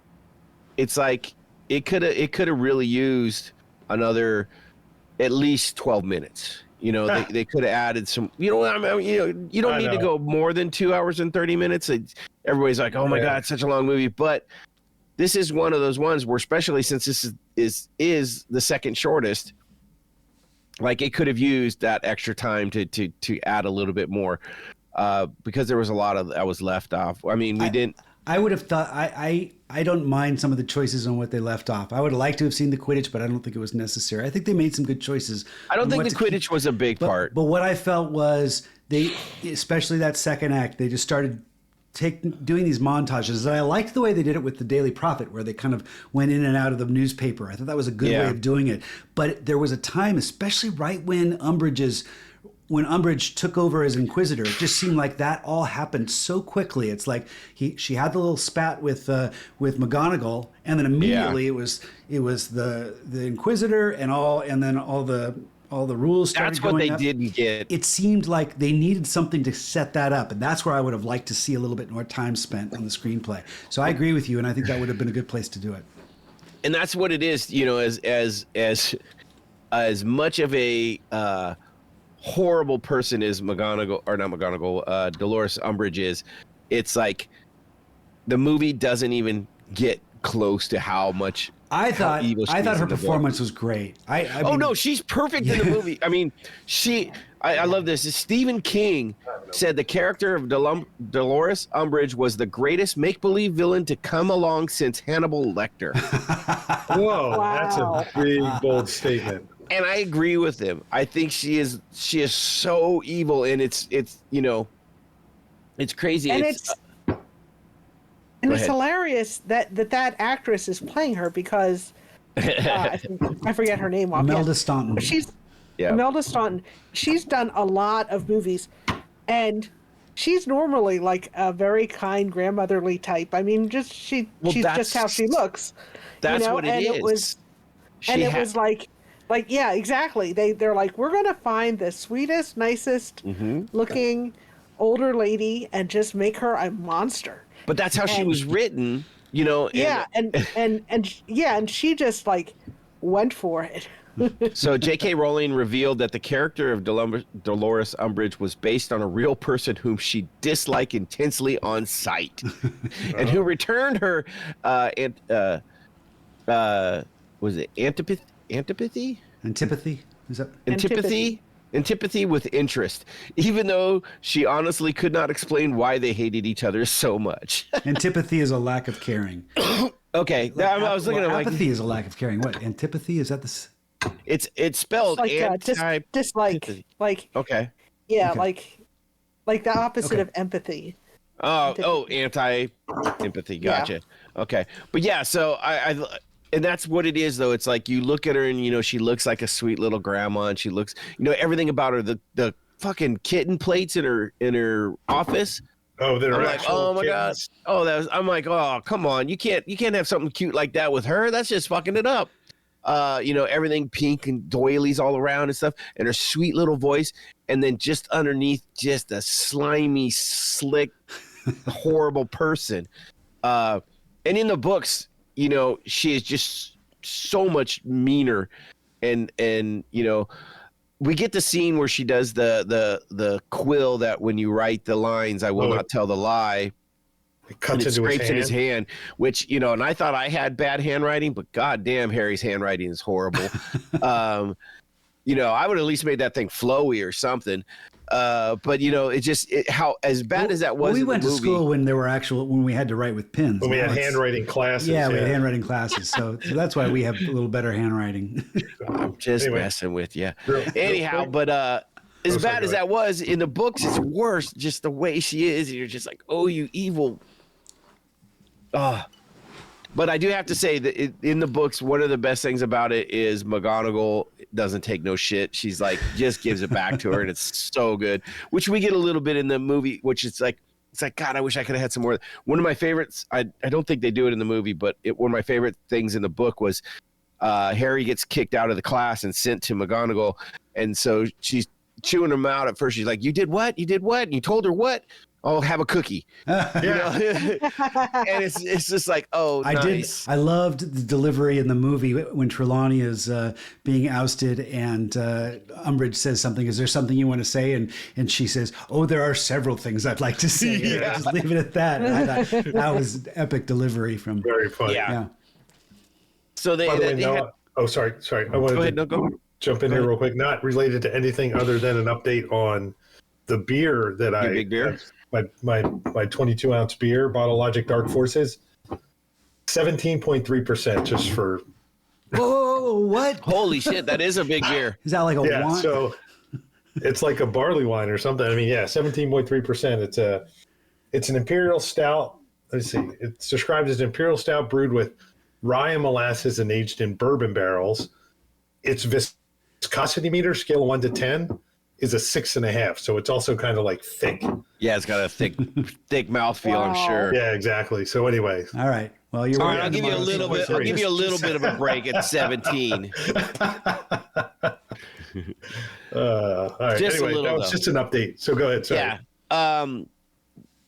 A: It's like it could have really used another at least 12 minutes. They could have added some. You don't need to go more than 2 hours and 30 minutes. Everybody's like, oh my god, it's such a long movie, but this is one of those ones where, especially since this is the second shortest, like it could have used that extra time to add a little bit more, because there was a lot of that was left off. I mean,
B: I would have thought I don't mind some of the choices on what they left off. I would have liked to have seen the Quidditch, but I don't think it was necessary. I think they made some good choices.
A: I don't think the Quidditch was a big part.
B: But what I felt was they, especially that second act, they just started doing these montages. And I liked the way they did it with the Daily Prophet, where they kind of went in and out of the newspaper. I thought that was a good way of doing it. But there was a time, especially right when Umbridge took over as Inquisitor, it just seemed like that all happened so quickly. It's like she had the little spat with McGonagall, and then immediately it was the Inquisitor and then all the rules started
A: That's what
B: going
A: they
B: up.
A: didn't get.
B: It seemed like they needed something to set that up, and that's where I would have liked to see a little bit more time spent on the screenplay. So I agree with you, and I think that would have been a good place to do it.
A: And that's what it is, as much of a horrible person as Dolores Umbridge is. It's like the movie doesn't even get close to how much.
B: I thought her performance was great. I mean,
A: no, she's perfect in the movie. I mean, I love this. Stephen King said the character of Dolores Umbridge was the greatest make-believe villain to come along since Hannibal Lecter.
H: Whoa, that's a big, bold statement.
A: And I agree with him. I think she is so evil, and it's crazy.
I: And it's hilarious that actress is playing her, because I forget her name.
B: Imelda Staunton.
I: Imelda Staunton. She's done a lot of movies, and she's normally like a very kind grandmotherly type. I mean, she's just how she looks.
A: That's what it is.
I: It was like yeah, exactly. They're like, we're gonna find the sweetest, nicest looking older lady and just make her a monster.
A: But that's how she was written,
I: and she just like went for it.
A: So J.K. Rowling revealed that the character of Dolores Umbridge was based on a real person whom she disliked intensely on sight, and who returned her was it antipathy?
B: Is that
A: Antipathy with interest, even though she honestly could not explain why they hated each other so much.
B: antipathy is a lack of caring.
A: Okay, I was looking at
B: apathy is a lack of caring. What antipathy is that? This
A: it's spelled
I: dislike. Like
A: okay,
I: yeah, okay. like the opposite of empathy.
A: Anti-empathy. Gotcha. Yeah. Okay, but yeah, so I and that's what it is, though. It's like you look at her and, she looks like a sweet little grandma, and she looks, everything about her, the fucking kitten plates in her office.
H: Oh, they're
A: like, oh my
H: kittens.
A: God. Oh, I'm like, oh, come on. You can't have something cute like that with her. That's just fucking it up. Everything pink and doilies all around and stuff, and her sweet little voice. And then just underneath, just a slimy, slick, horrible person. And in the books, she is just so much meaner, and we get the scene where she does the quill that when you write the lines, I will not tell the lie.
H: It cuts into
A: his hand, which, and I thought I had bad handwriting, but goddamn, Harry's handwriting is horrible. I would at least made that thing flowy or something. But how as bad as that was.
B: We
A: in
B: went
A: the
B: to
A: movie,
B: school when we had to write with pens.
H: When we
B: Now
H: had
B: it's-
H: handwriting classes.
B: Yeah, we had handwriting classes. So that's why we have a little better handwriting.
A: I'm just
H: Anyway.
A: messing with you.
H: Real
A: Anyhow,
H: quick.
A: but as
H: sorry,
A: bad
H: go
A: as
H: ahead.
A: that was in the books, it's worse. Just the way she is, and you're just like, oh, you evil. But I do have to say that in the books, one of the best things about it is McGonagall doesn't take no shit. She's like, just gives it back to her, and it's so good. Which we get a little bit in the movie, which it's like, God, I wish I could have had some more. One of my favorites, I don't think they do it in the movie, but one of my favorite things in the book was Harry gets kicked out of the class and sent to McGonagall. And so she's chewing him out at first. She's like, you did what? You did what? And you told her what? Oh, have a cookie.
H: Yeah.
A: And it's just like, oh, nice.
B: I loved the delivery in the movie when Trelawney is being ousted and Umbridge says something. Is there something you want to say? And she says, oh, there are several things I'd like to say.
A: Yeah.
B: Just leave it at that. I thought that was epic delivery from.
H: Very funny.
A: Yeah. So
H: By the way,
A: they had,
H: sorry. I wanted
A: go ahead,
H: to
A: go.
H: jump in here real quick. Not related to anything other than an update on the beer that
A: Your big beer?
H: My 22-ounce beer, Bottle Logic Dark Forces, 17.3% just for.
B: Whoa, what?
A: Holy shit, that is a big beer.
B: Is that like a
H: Yeah,
B: wine?
H: so it's like a barley wine or something. I mean, yeah, 17.3%. It's an imperial stout. Let's see. It's described as an imperial stout brewed with rye and molasses and aged in bourbon barrels. Its viscosity meter, scale of 1 to 10, is a 6.5. So it's also kind of like thick.
A: Yeah, it's got a thick mouthfeel, I'm sure.
H: Yeah, exactly. So anyway,
B: All right. Well, you're
A: All
B: right.
A: right, I'll give you a little bit. I'll give you a little bit of a break at 17.
H: all right.
A: Just a
H: Anyway,
A: little,
H: that was
A: though.
H: just an update. So go ahead. Sorry.
A: Yeah.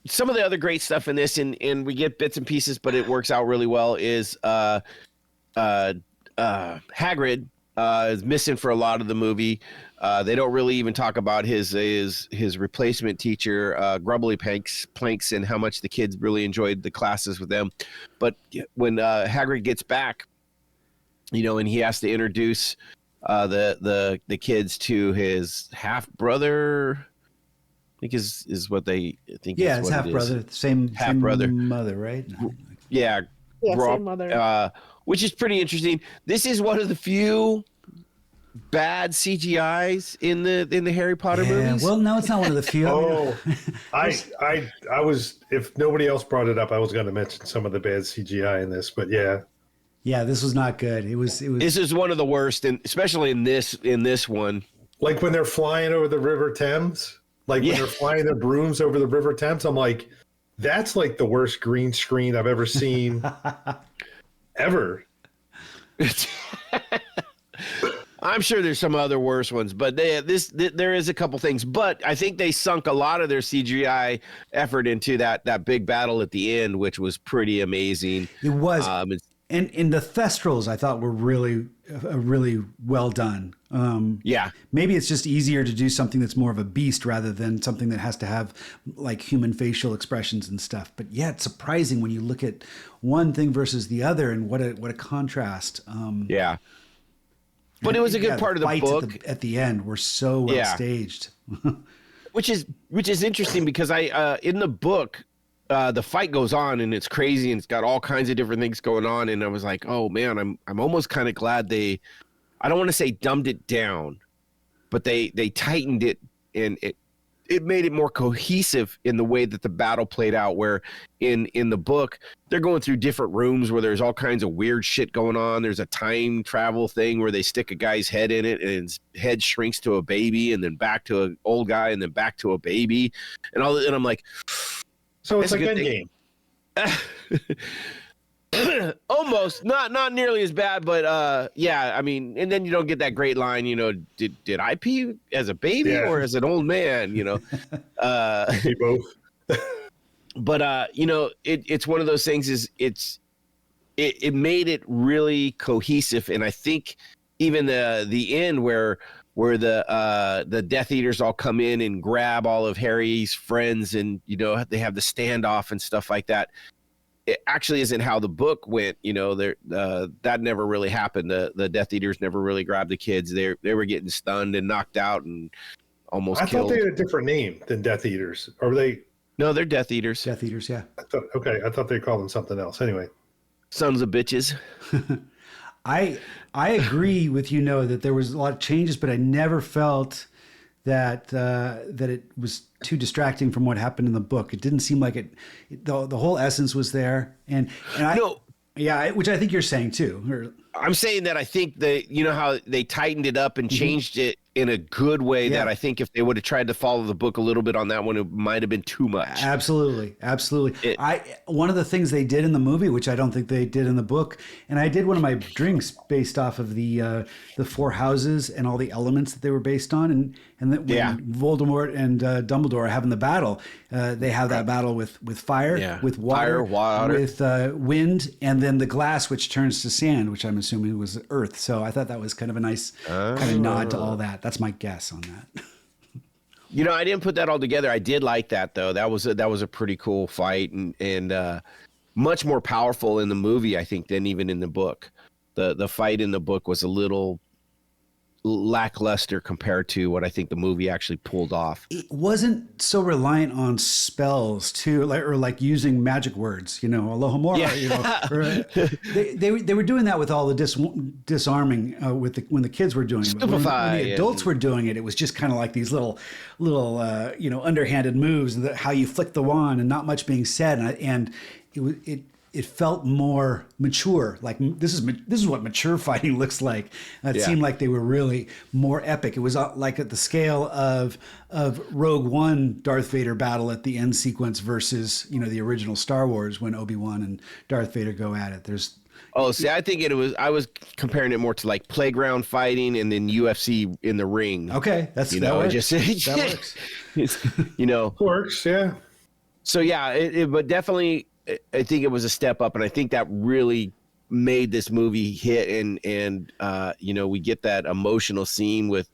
A: Some of the other great stuff in this, and we get bits and pieces, but it works out really well. Is Hagrid is missing for a lot of the movie. They don't really even talk about his replacement teacher, Grubbly Planks, and how much the kids really enjoyed the classes with them. But when Hagrid gets back, and he has to introduce the kids to his half brother. I think is what they think.
B: Yeah,
A: is
B: it's
A: what
B: half
A: it is.
B: brother, same
A: Half-brother.
B: mother, right?
A: Yeah,
I: Yeah,
A: Gro-
I: same mother.
A: which is pretty interesting. This is one of the few bad CGIs in the Harry Potter movies.
B: Well, no, it's not one of the few.
H: Oh, I was. If nobody else brought it up, I was going to mention some of the bad CGI in this. But yeah,
B: Yeah, this was not good. It was.
A: This is one of the worst, and especially in this one.
H: like when they're flying over the River Thames, like
A: Yeah.
H: when they're flying their brooms over the River Thames, I'm like, that's like the worst green screen I've ever seen, ever.
A: I'm sure there's some other worse ones, but there is a couple things. But I think they sunk a lot of their CGI effort into that big battle at the end, which was pretty amazing.
B: It was.
A: It's-
B: And in the Thestrals, I thought were really well done.
A: Yeah.
B: Maybe it's just easier to do something that's more of a beast rather than something that has to have like human facial expressions and stuff. But yeah, it's surprising when you look at one thing versus the other, and what a contrast.
A: Yeah. But it was a good part of the
B: fights
A: book.
B: at the end were so well
A: Yeah.
B: staged.
A: Which is interesting because I in the book the fight goes on and it's crazy and it's got all kinds of different things going on, and I was like, oh man, I'm almost kind of glad I don't want to say dumbed it down, but they tightened it, and it made it more cohesive in the way that the battle played out, where in the book they're going through different rooms where there's all kinds of weird shit going on. There's a time travel thing where they stick a guy's head in it and his head shrinks to a baby and then back to an old guy and then back to a baby and I'm like,
H: So it's
A: That's
H: like
A: a good
H: Endgame.
A: almost not nearly as bad, but yeah, I mean, and then you don't get that great line, did I pee as a baby
H: Yeah.
A: or as an old man,
H: They both.
A: but it's one of those things it made it really cohesive, and I think even the end where the Death Eaters all come in and grab all of Harry's friends, and they have the standoff and stuff like that. it actually isn't how the book went. You know, that never really happened. The Death Eaters never really grabbed the kids. They were getting stunned and knocked out and almost killed.
H: I thought they had a different name than Death Eaters. Or were they?
A: No, they're Death Eaters.
B: Death Eaters, yeah.
H: I thought they called them something else. Anyway,
A: sons of bitches.
B: I agree with you, Noah, that there was a lot of changes, but I never felt that it was too distracting from what happened in the book. It didn't seem like the whole essence was there, and which I think you're saying too.
A: I'm saying that I think you know how they tightened it up and changed it in a good way, that I think if they would have tried to follow the book a little bit on that one, it might have been too much.
B: Absolutely. One of the things they did in the movie, which I don't think they did in the book, and I did one of my drinks based off of the four houses and all the elements that they were based on, and that when Voldemort and Dumbledore are having the battle, they have that battle with fire, with water, with wind, and then the glass, which turns to sand, which I'm assuming was earth. So I thought that was kind of a nice kind of nod to all that. That's my guess on that.
A: You know, I didn't put that all together. I did like that though. That was a pretty cool fight, and much more powerful in the movie, I think, than even in the book. The fight in the book was a little lackluster compared to what I think the movie actually pulled off.
B: It wasn't so reliant on spells too, like using magic words, you know, Alohomora, you know. They were doing that with all the disarming when the kids were doing it. When the adults were doing it, it was just kind of like these little you know, underhanded moves, and how you flick the wand and not much being said, and it felt more mature. Like this is what mature fighting looks like. It seemed like they were really more epic. It was like at the scale of Rogue One Darth Vader battle at the end sequence versus, you know, the original Star Wars when Obi-Wan and Darth Vader go at it.
A: I think I was comparing it more to like playground fighting and then UFC in the ring.
B: Okay, that works.
A: You know,
H: works. Yeah.
A: So but definitely, I think it was a step up, and I think that really made this movie hit. And you know, we get that emotional scene with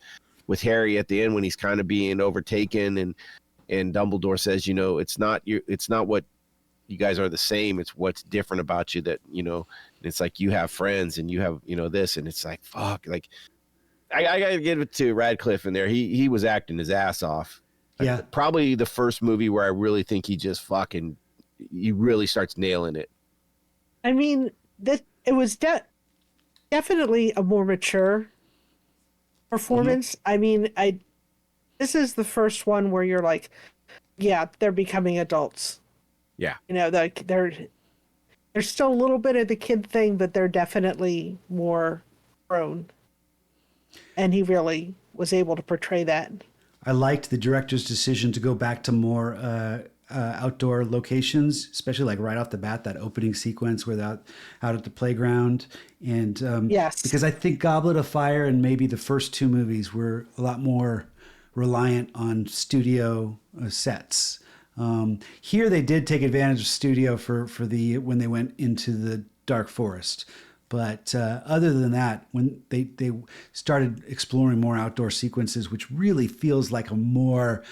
A: Harry at the end when he's kind of being overtaken, and Dumbledore says, you know, it's not what you guys are the same. It's what's different about you that, you know. It's like you have friends and you have, you know, this, and it's like fuck. Like I gotta give it to Radcliffe in there. He was acting his ass off.
B: Yeah,
A: probably the first movie where I really think he really starts nailing it.
I: I mean, that it was definitely a more mature performance. Mm-hmm. I mean, this is the first one where you're like, yeah, they're becoming adults.
A: Yeah.
I: You know, like there's still a little bit of the kid thing, but they're definitely more grown. And he really was able to portray that.
B: I liked the director's decision to go back to more outdoor locations, especially like right off the bat, that opening sequence where they're out at the playground. And
I: yes,
B: because I think Goblet of Fire and maybe the first two movies were a lot more reliant on studio sets. Here they did take advantage of studio for when they went into the Dark Forest. But other than that, when they started exploring more outdoor sequences, which really feels like a more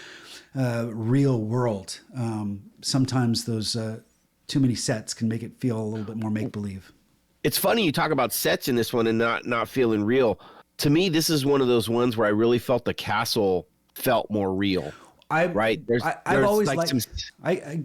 B: real world. Sometimes those too many sets can make it feel a little bit more make-believe.
A: It's funny you talk about sets in this one and not feeling real. To me, this is one of those ones where I really felt the castle felt more real. I've always like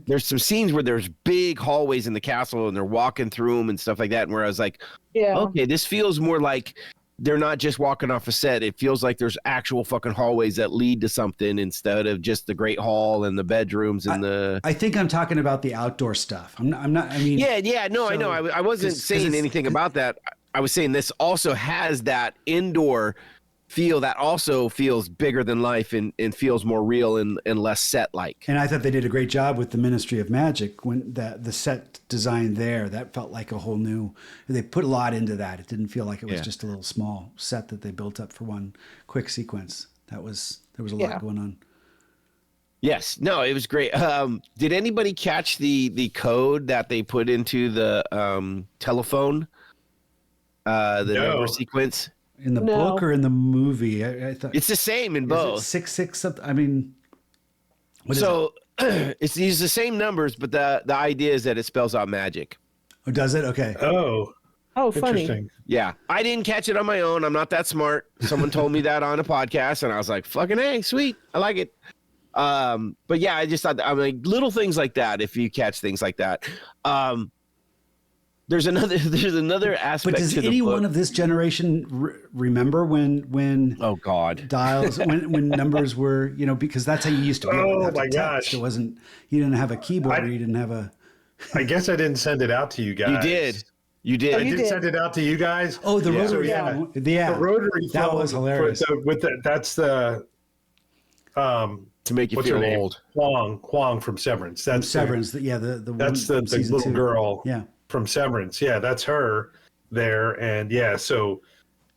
A: there's some scenes where there's big hallways in the castle and they're walking through them and stuff like that, and where I was like, okay, this feels more like they're not just walking off a set. It feels like there's actual fucking hallways that lead to something instead of just the Great Hall and the bedrooms and I
B: think I'm talking about the outdoor stuff. I'm not. I mean,
A: I know. I wasn't saying anything about that. I was saying this also has that indoor feel that also feels bigger than life and feels more real and less set like.
B: And I thought they did a great job with the Ministry of Magic when the set design there, that felt like a whole new, they put a lot into that. It didn't feel like it was just a little small set that they built up for one quick sequence. There was a lot going on.
A: Yes. No, it was great. Did anybody catch the code that they put into the telephone? Number sequence?
B: In the book or in the movie? I thought
A: it's the same in both.
B: 6 something. I mean,
A: it's these the same numbers, but the idea is that it spells out magic.
B: Oh, does it? Okay.
H: Oh,
I: funny.
H: interesting.
A: Yeah, I didn't catch it on my own. I'm not that smart. Someone told me that on a podcast, and I was like, "Fucking hey, sweet, I like it." But yeah, I just thought, I mean, little things like that. If you catch things like that, there's another aspect.
B: But does
A: to the
B: anyone
A: book.
B: of this generation remember when
A: Oh God,
B: dials when numbers were, because that's how you used to.
H: Oh my
B: text.
H: gosh.
B: It wasn't. You didn't have a keyboard. Or you didn't have a.
H: I guess I didn't send it out to you guys.
A: you did. You did.
H: I did send it out to you guys.
B: Oh, the rotary
H: yeah.
B: phone. Yeah,
H: The rotary
B: that
H: phone
B: was hilarious.
H: That's the
A: to make you
H: what's
A: feel
H: her name?
A: old.
H: Huang from Severance. That's
B: Severance. The
H: that's the
B: season
H: little
B: 2.
H: girl
B: Yeah.
H: from Severance. Yeah, that's her there. And yeah, so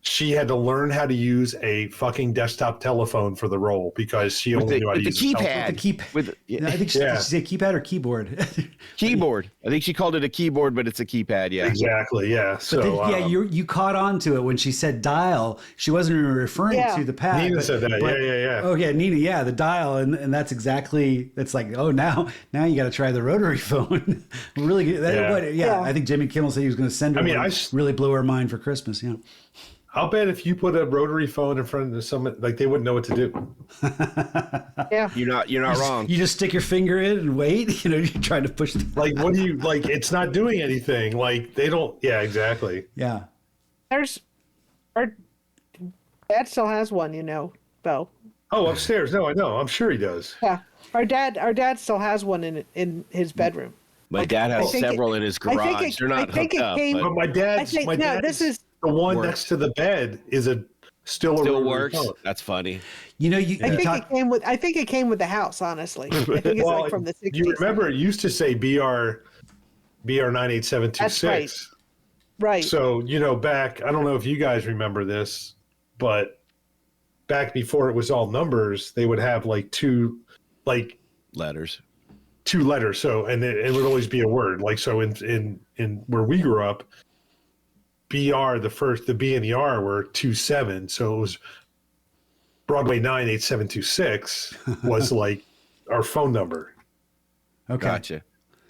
H: she had to learn how to use a fucking desktop telephone for the role because she only knew how to use
A: the
H: a
A: keypad.
B: With I think did she say keypad or keyboard?
A: Keyboard. I think she called it a keyboard, but it's a keypad. Yeah.
H: Exactly. Yeah. So
B: But then, you caught on to it when she said dial. She wasn't even referring to the pad.
H: Nina said that. Yeah.
B: Oh yeah, Nina. Yeah, the dial, and that's exactly. That's like, oh, now you got to try the rotary phone. Really good. I think Jimmy Kimmel said he was going to send her.
H: I mean,
B: one. Really blew her mind for Christmas. Yeah.
H: I'll bet if you put a rotary phone in front of someone, like they wouldn't know what to do.
I: Yeah.
A: You're not wrong.
B: You just stick your finger in and wait. You're trying to push.
H: Like, what do you like? It's not doing anything. Like they don't. Yeah, exactly.
B: Yeah.
I: Our dad still has one, Bo.
H: Oh, upstairs. No, I know. I'm sure he does.
I: Yeah. Our dad still has one in his bedroom.
A: My dad has several in his garage. They're not hooked up.
H: But my dad's
I: this is
H: the one next to the bed is still
A: works.
H: Phone.
A: That's funny.
I: I think it came with the house. Honestly, I think it's like from the 60s.
H: You remember it used to say BR 98726.
I: That's right. Right.
H: So back. I don't know if you guys remember this, but back before it was all numbers, they would have two
A: letters.
H: So it would always be a word. Like so in where we grew up. BR, the B and the R were 27, so it was Broadway 98726 was like our phone number.
B: Okay.
A: Gotcha.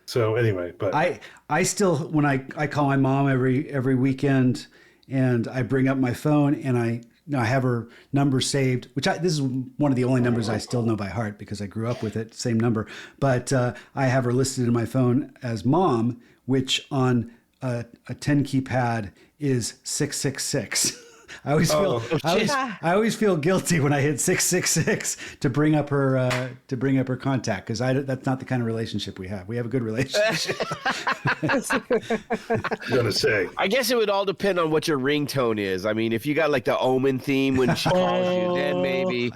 H: So anyway, but
B: I still when I call my mom every weekend and I bring up my phone and I have her number saved, this is one of the only numbers I still know by heart because I grew up with it, same number. But I have her listed in my phone as Mom, which on a 10 keypad is 666. I always feel guilty when I hit 666 to bring up her contact because that's not the kind of relationship we have. We have a good relationship.
H: I'm gonna say.
A: I guess it would all depend on what your ringtone is. I mean, if you got like the Omen theme when she calls you, then maybe.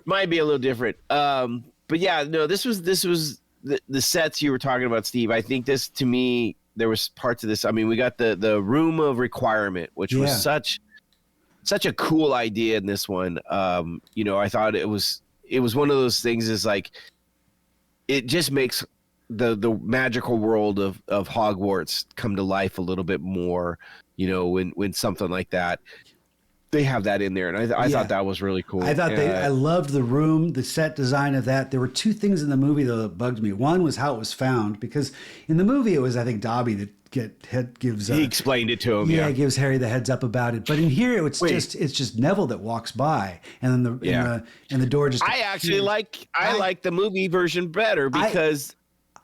A: Might be a little different. But yeah, no, this was the sets you were talking about, Steve. I think this, to me, there was parts of this. I mean, we got the room of requirement, which was such a cool idea in this one. I thought it was one of those things is like, it just makes the magical world of Hogwarts come to life a little bit more, when something like that. They have that in there, and I thought that was really cool.
B: I thought I loved the room, the set design of that. There were two things in the movie that bugged me. One was how it was found, because in the movie it was, I think, Dobby that gives.
A: He explained it to him.
B: Yeah, gives Harry the heads up about it. But in here, it's just Neville that walks by, and then the door just.
A: I actually like the movie version better because.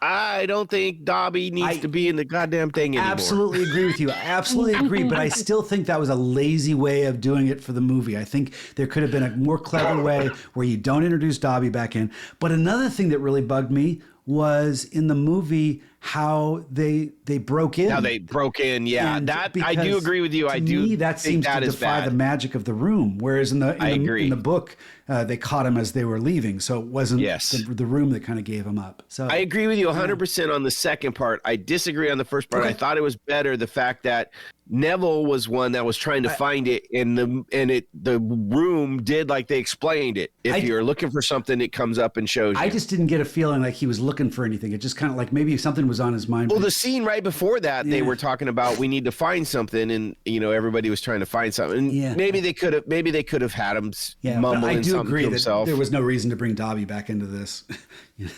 A: I don't think Dobby needs to be in the goddamn thing anymore.
B: Absolutely agree with you. I absolutely agree. But I still think that was a lazy way of doing it for the movie. I think there could have been a more clever way where you don't introduce Dobby back in. But another thing that really bugged me was in the movie how they broke in.
A: How they broke in, yeah.
B: And
A: that I do agree with you. I do.
B: Me, that seems to defy the magic of the room. Whereas in the book, they caught him as they were leaving, so it wasn't the room that kind of gave him up. So
A: I agree with you 100% on the second part. I disagree on the first part. Okay. I thought it was better the fact that Neville was one that was trying to find it, and the room did like they explained it. If you're looking for something, it comes up and shows you.
B: I just didn't get a feeling like he was looking for anything. It just kind of like maybe something was was on his mind.
A: Well, the scene right before that, they were talking about we need to find something, and everybody was trying to find something. And maybe they could have had him mumbling something to himself.
B: There was no reason to bring Dobby back into this.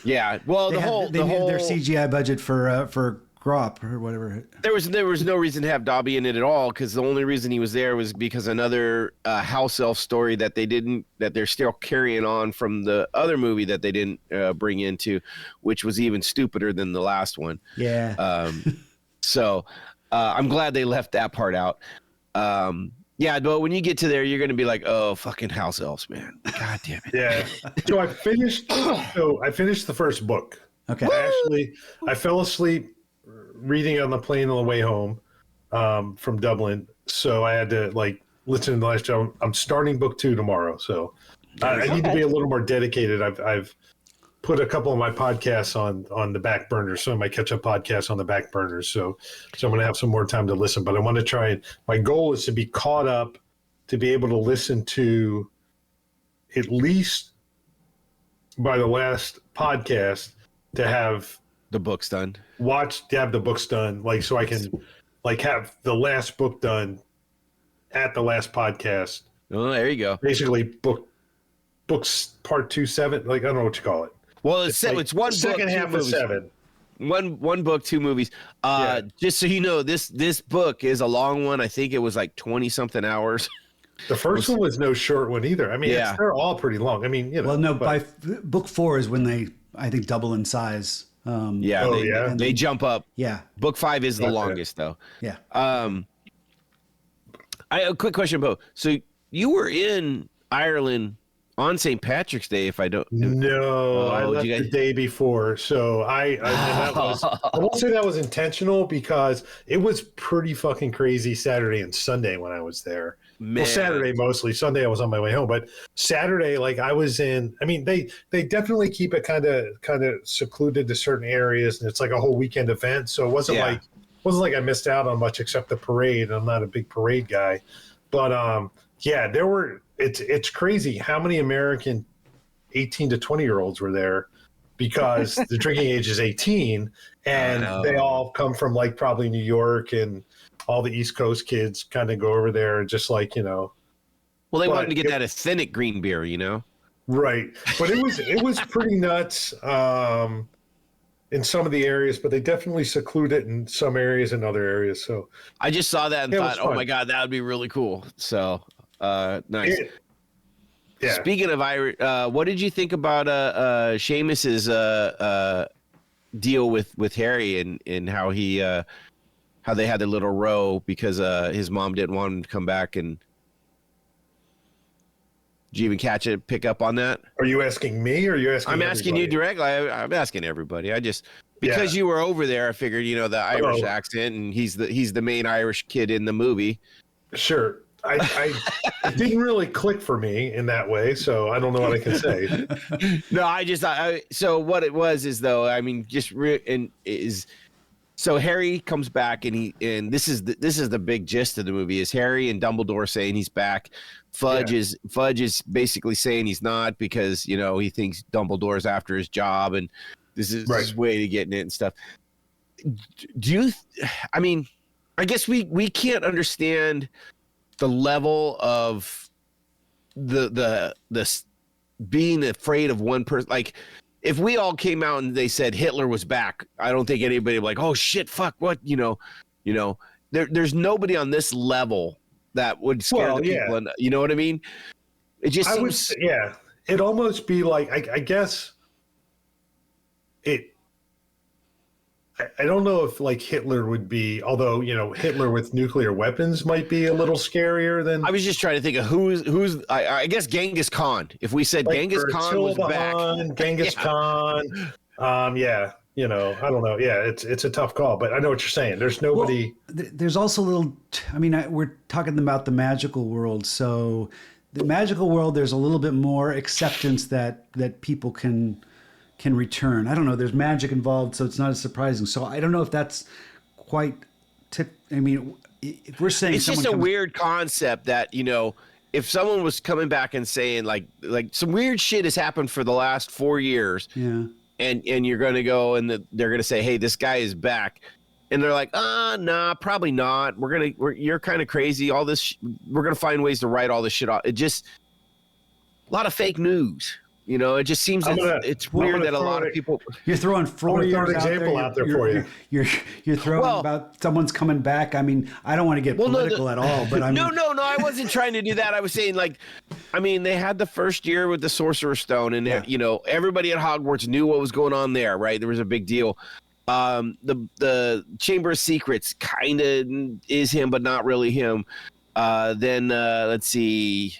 A: Yeah, well,
B: they needed their CGI budget for Grop or whatever.
A: There was no reason to have Dobby in it at all, because the only reason he was there was because another house elf story that they're still carrying on from the other movie that they didn't bring into, which was even stupider than the last one.
B: Yeah.
A: So I'm glad they left that part out. Yeah, but when you get to there, you're going to be like, oh, fucking house elves, man. God damn it.
H: Yeah. So I finished the first book.
B: Okay.
H: I fell asleep reading on the plane on the way home from Dublin, so I had to listen to the last show. I'm starting book 2 tomorrow, so I need to be a little more dedicated. I've put a couple of my podcasts on the back burner, some of my catch-up podcasts on the back burner, so I'm going to have some more time to listen. But I want to try. My goal is to be caught up, to be able to listen to at least by the last podcast, to have
A: the book's done.
H: To have the books done, so I can have the last book done at the last podcast.
A: Oh, there you go.
H: Basically, books part 2, 7. I don't know what you call it.
A: Well, it's one book,
H: second half of 7.
A: One book, 2 movies. Just so you know, this book is a long one. I think it was 20 something hours.
H: The first one was no short one either. I mean, they're all pretty long. I mean,
B: Well, no, by book 4 is when they, I think, double in size.
A: They jump up.
B: Yeah.
A: Book 5 is the longest, though.
B: Yeah.
A: A quick question, Bo. So you were in Ireland on St. Patrick's Day, if I don't.
H: No, I left the day before. So I won't say that was intentional, because it was pretty fucking crazy Saturday and Sunday when I was there.
A: Man.
H: Well, Saturday mostly. Sunday I was on my way home, but Saturday, I was in. I mean, they definitely keep it kind of secluded to certain areas, and it's a whole weekend event. So it wasn't like I missed out on much except the parade. I'm not a big parade guy, but there were. It's crazy how many American 18 to 20-year-olds were there, because the drinking age is 18, and they all come from probably New York, and all the East Coast kids kind of go over there and just
A: Well, they wanted to get that authentic green beer,
H: Right, but it was pretty nuts in some of the areas, but they definitely seclude it in some areas and other areas. So
A: I just saw that and thought, oh my God, that would be really cool. So nice. Speaking of Irish, what did you think about Seamus's deal with Harry and how he how they had their little row because his mom didn't want him to come back? And did you even pick up on that?
H: Are you asking me, or are you asking?
A: I'm asking you directly. I'm asking everybody. I just because you were over there, I figured the Irish accent, and he's the main Irish kid in the movie.
H: Sure. It didn't really click for me in that way, so I don't know what I can say.
A: No, so what it was is, though, I mean, so Harry comes back, and this is the big gist of the movie, is Harry and Dumbledore saying he's back. Fudge is basically saying he's not, because he thinks Dumbledore's after his job, and this is his way to getting it and stuff. I mean, I guess we can't understand the level of the being afraid of one person. If we all came out and they said Hitler was back, I don't think anybody would be like, oh shit, fuck, what, there's nobody on this level that would scare the people. And, you know what I mean? It just seems,
H: it'd almost be I guess it. I don't know if Hitler would be, although Hitler with nuclear weapons might be a little scarier than.
A: I was just trying to think of who's. I guess Genghis Khan. If we said Genghis Khan was back,
H: Genghis Khan. I don't know. Yeah, it's a tough call, but I know what you're saying. There's nobody.
B: Well, there's also a little. I mean, we're talking about the magical world, so the magical world, there's a little bit more acceptance that people can return. I don't know. There's magic involved, so it's not as surprising. So I don't know if that's quite. I mean, if we're saying
A: it's just a weird concept that if someone was coming back and saying like some weird shit has happened for the last 4 years, and you're going to go and they're going to say, hey, this guy is back. And they're like, nah, probably not. You're kind of crazy. All this, we're going to find ways to write all this shit off. It just, a lot of fake news. You know, it just seems it's weird that a lot of people.
B: You're throwing 4 years
H: example out there for you.
B: You're throwing about someone's coming back. I mean, I don't want to get political at all, but
A: no, I wasn't trying to do that. I was saying, like, I mean, they had the first year with the Sorcerer's Stone, and you know, everybody at Hogwarts knew what was going on there, right? There was a big deal. The Chamber of Secrets kind of is him, but not really him. Then let's see.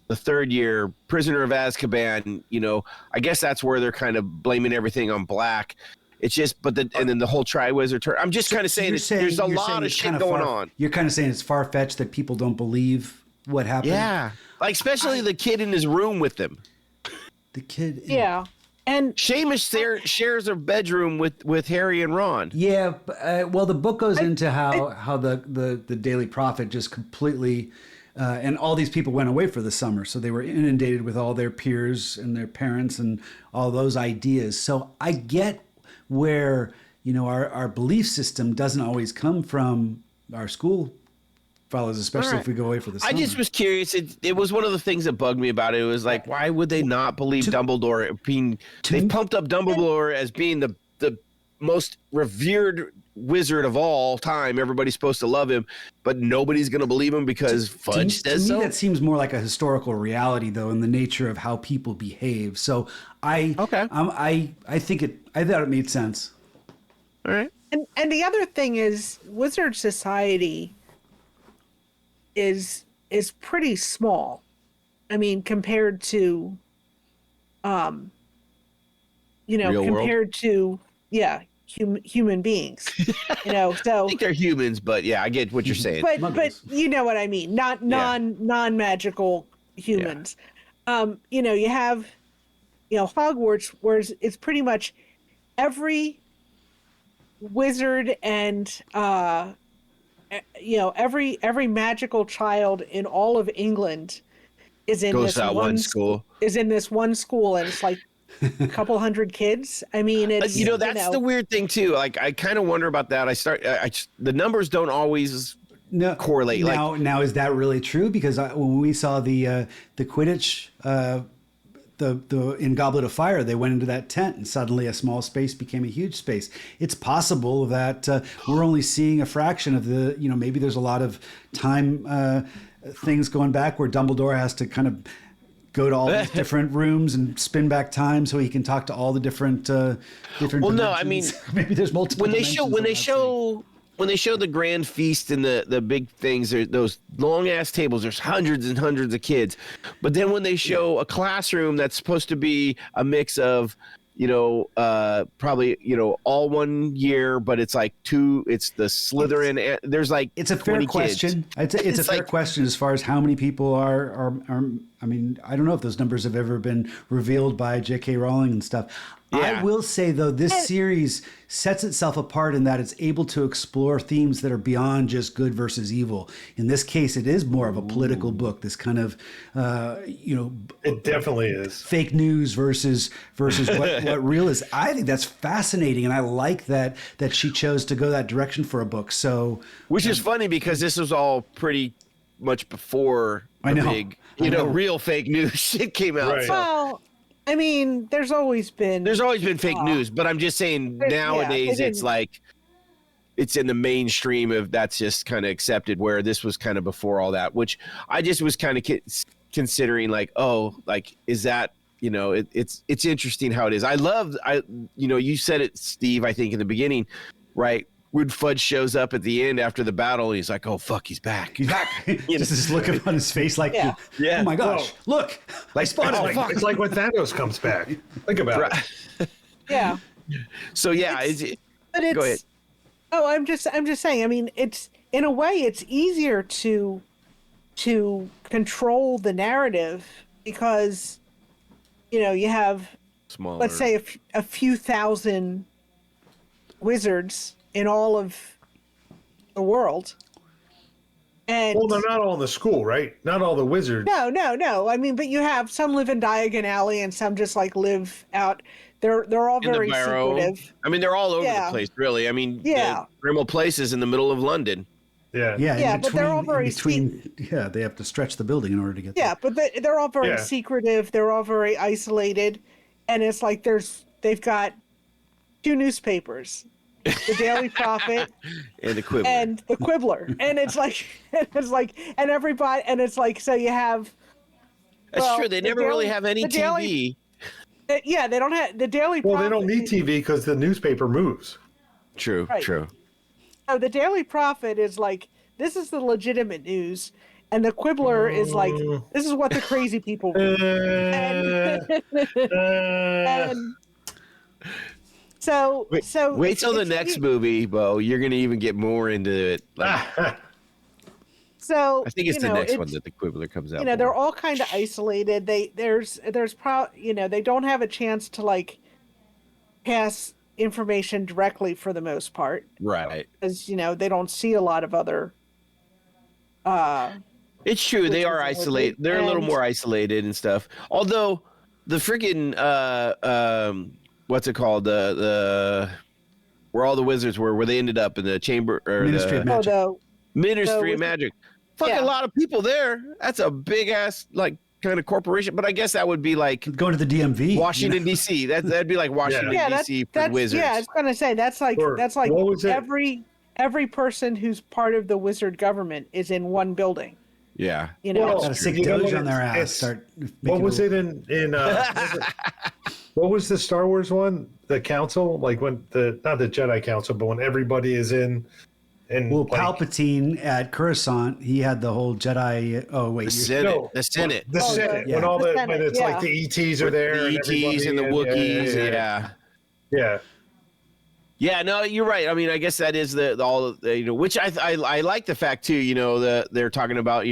A: The third year, Prisoner of Azkaban, you know, I guess that's where they're kind of blaming everything on Black. It's just, and then the whole Triwizard turn. I'm just kind of saying, there's a lot of shit going on.
B: You're kind of saying it's far-fetched that people don't believe what happened?
A: Yeah. Like, especially the kid in his room with them.
B: The kid.
I: Yeah. And
A: Seamus shares a bedroom with Harry and Ron.
B: Yeah. Well, the book goes into how the Daily Prophet just completely... and all these people went away for the summer, so they were inundated with all their peers and their parents and all those ideas. So I get where, you know, our belief system doesn't always come from our school fellows, especially if we go away for the summer.
A: I just was curious. It was one of the things that bugged me about it. It was like, why would they not believe Dumbledore being... They pumped up Dumbledore as being the most revered wizard of all time. Everybody's supposed to love him, but nobody's going to believe him because Fudge says so.
B: To me, that seems more like a historical reality, though, in the nature of how people behave. So I think I thought it made sense.
A: All right.
I: And the other thing is, Wizard Society is pretty small. I mean, compared to, compared to human beings, you know. So
A: I think they're humans, but yeah, I get what you're saying.
I: But you know what I mean. Not non-magical humans. Yeah. You have, Hogwarts, where it's pretty much every wizard and every magical child in all of England is in this one school. Is in this one school, and it's like a couple hundred kids. I mean, it's
A: that's the weird thing too. Like, I kind of wonder about that. The numbers don't always correlate.
B: Now is that really true? Because when we saw the Quidditch, the in Goblet of Fire, they went into that tent and suddenly a small space became a huge space. It's possible that we're only seeing a fraction of the. Maybe there's a lot of time things going back where Dumbledore has to kind of go to all these different rooms and spin back time so he can talk to all the different
A: Well,
B: dimensions.
A: no, I mean,
B: maybe there's multiple.
A: When they show the grand feast and the big things, those long ass tables, there's hundreds and hundreds of kids. But then when they show a classroom that's supposed to be a mix of, probably, all 1 year, but it's like it's the Slytherin. There's like
B: it's a fair question. It's a fair question as far as how many people are. I mean, I don't know if those numbers have ever been revealed by J.K. Rowling and stuff. Yeah. I will say, though, this series sets itself apart in that it's able to explore themes that are beyond just good versus evil. In this case, it is more of a political book. This kind of,
H: it definitely is
B: fake news versus what real is. I think that's fascinating, and I like that she chose to go that direction for a book. So,
A: which is funny because this was all pretty much before the big, real fake news shit came out.
H: Right.
A: So.
I: Well, I mean, there's always been
A: fake news, but I'm just saying nowadays it's like it's in the mainstream of that's just kind of accepted, where this was kind of before all that, which I just was kind of considering like, is that, it's interesting how it is. You said it, Steve, I think in the beginning, right? When Fudge shows up at the end after the battle, he's like, "Oh fuck, he's back!
B: He's back!" Just this look on his face, like, "Oh my gosh, look! I spotted him!"
H: It's like when Thanos comes back. Think about
I: it. Yeah.
A: So go ahead.
I: Oh, I'm just saying. I mean, it's in a way, it's easier to control the narrative because, you have
A: smaller.
I: Let's say a few thousand wizards in all of the world. And
H: they're not all in the school, right? Not all the wizards.
I: No. I mean, but you have some live in Diagon Alley and some just like live out. they're all
A: In the
I: very
A: Barrow.
I: secretive.
A: I mean, they're all over
I: Yeah.
A: the place, really. I mean,
I: Yeah.
A: the Grimmauld Place is in the middle of London.
H: Yeah.
B: Yeah,
I: Yeah,
B: in
I: but they're all
B: between,
I: very
B: in between, yeah, they have to stretch the building in order to get there.
I: Yeah, but they're all very
H: Yeah.
I: secretive. They're all very isolated, and it's like they've got 2 newspapers, the Daily Prophet
A: And the Quibbler.
I: and the Quibbler, and it's like and everybody, and it's like so you have.
A: That's
I: well,
A: true. They
I: the
A: never really
I: Daily-
A: have any
I: the
A: TV.
I: Daily- yeah, they don't have the Daily.
H: Well, they
I: Prophet,
H: don't need TV because the newspaper moves.
A: True,
I: Right.
A: true.
I: So the Daily Prophet is like this is the legitimate news, and the Quibbler is like this is what the crazy people read. And so
A: Wait till the next movie, Bo. You're going to even get more into it. Like,
I: So
A: I think it's the next one that the Quibbler comes out.
I: they're
A: more.
I: all kind of isolated. They they don't have a chance to like pass information directly for the most part,
A: Right.
I: because they don't see a lot of other.
A: It's true. They are
I: Wizards and
A: isolated. They're a little
I: and-
A: more isolated and stuff. Although the freaking what's it called? The where all the wizards were, where they ended up in the chamber or
B: Ministry of
A: the
B: Magic.
A: Ministry
I: the
A: of Magic. Fucking
I: yeah.
A: a lot of people there. That's a big ass like kind of corporation. But I guess that would be like
B: Go to the DMV.
A: Washington D.C. That'd be like Washington
I: Yeah,
A: D.C. for
I: that's
A: wizards.
I: yeah. I was gonna say that's like
H: Or what was it?
I: every person who's part of the wizard government is in one building.
A: Yeah.
H: Well,
B: Got a sick
H: You know
B: doge
H: what
B: on their
H: it's-
B: ass.
H: it's-
B: Start.
H: What was it in what was the Star Wars one? The council, like when not the Jedi Council, but when everybody is in. And
B: Well,
H: like,
B: Palpatine at Coruscant, he had the whole Jedi. Oh wait,
A: The Senate.
H: No,
A: the Senate.
H: The Senate.
B: yeah.
H: When all
I: The
H: when
I: Senate,
H: it's
I: yeah.
H: like the ETs are there,
A: The
H: and
A: ETs and the
H: everybody-
A: Wookiees. Yeah.
H: Yeah.
A: Yeah, no, you're right. I mean, I guess that is the all which I like the fact too. They're talking about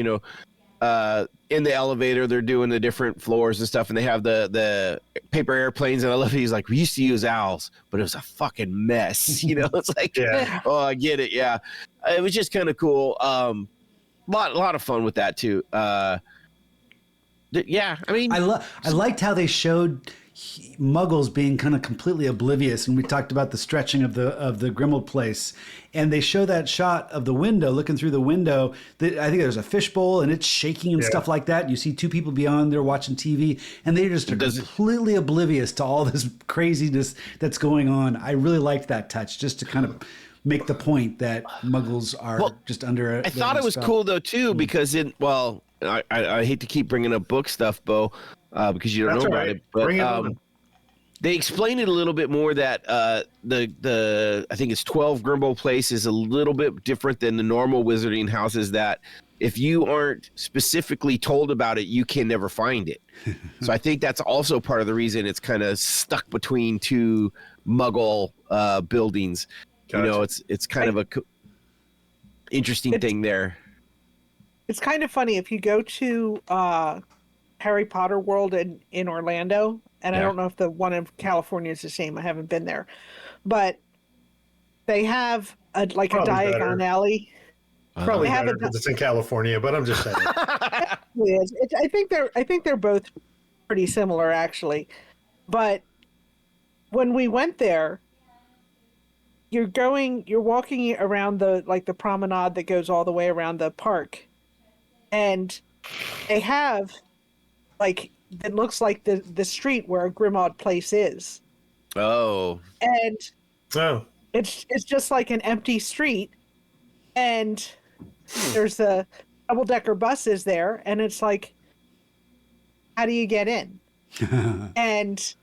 A: in the elevator they're doing the different floors and stuff, and they have the paper airplanes. And I love it. He's like, we used to use owls, but it was a fucking mess. It's like,
H: Yeah.
A: oh, I get it. Yeah, it was just kind of cool. Lot of fun with that too. Yeah, I mean,
B: I liked how they showed Muggles being kind of completely oblivious, and we talked about the stretching of the Grimmauld Place, and they show that shot of the window, looking through the window. That I think there's a fishbowl and it's shaking and stuff like that. You see 2 people beyond there watching TV, and they just are completely oblivious to all this craziness that's going on. I really liked that touch, just to kind of make the point that Muggles are just under.
A: I thought it was cool though too, because I hate to keep bringing up book stuff, Bo, because you don't
H: That's
A: know
H: all
A: about
H: right.
A: it. But
H: Bring it on.
A: they explain it a little bit more that the I think it's 12 Grimmauld Place is a little bit different than the normal wizarding houses. That if you aren't specifically told about it, you can never find it. So I think that's also part of the reason it's kind of stuck between 2 Muggle buildings.
H: Gotcha.
A: It's kind of a interesting thing there.
I: It's kind of funny if you go to Harry Potter World in Orlando, and I
A: Yeah.
I: don't know if the one in California is the same. I haven't been there, but they have a
H: Probably
I: Diagon
H: better.
I: Alley.
H: Probably
I: They have
H: better
I: a-
H: because it's in California, but I'm just saying.
I: I think they're both pretty similar actually, but when we went there, you're walking around the promenade that goes all the way around the park, and they have it looks like the street where Grimmauld Place is,
A: Oh,
I: and
H: Oh,
I: it's just like an empty street, and there's a double-decker buses there, and it's like, how do you get in? And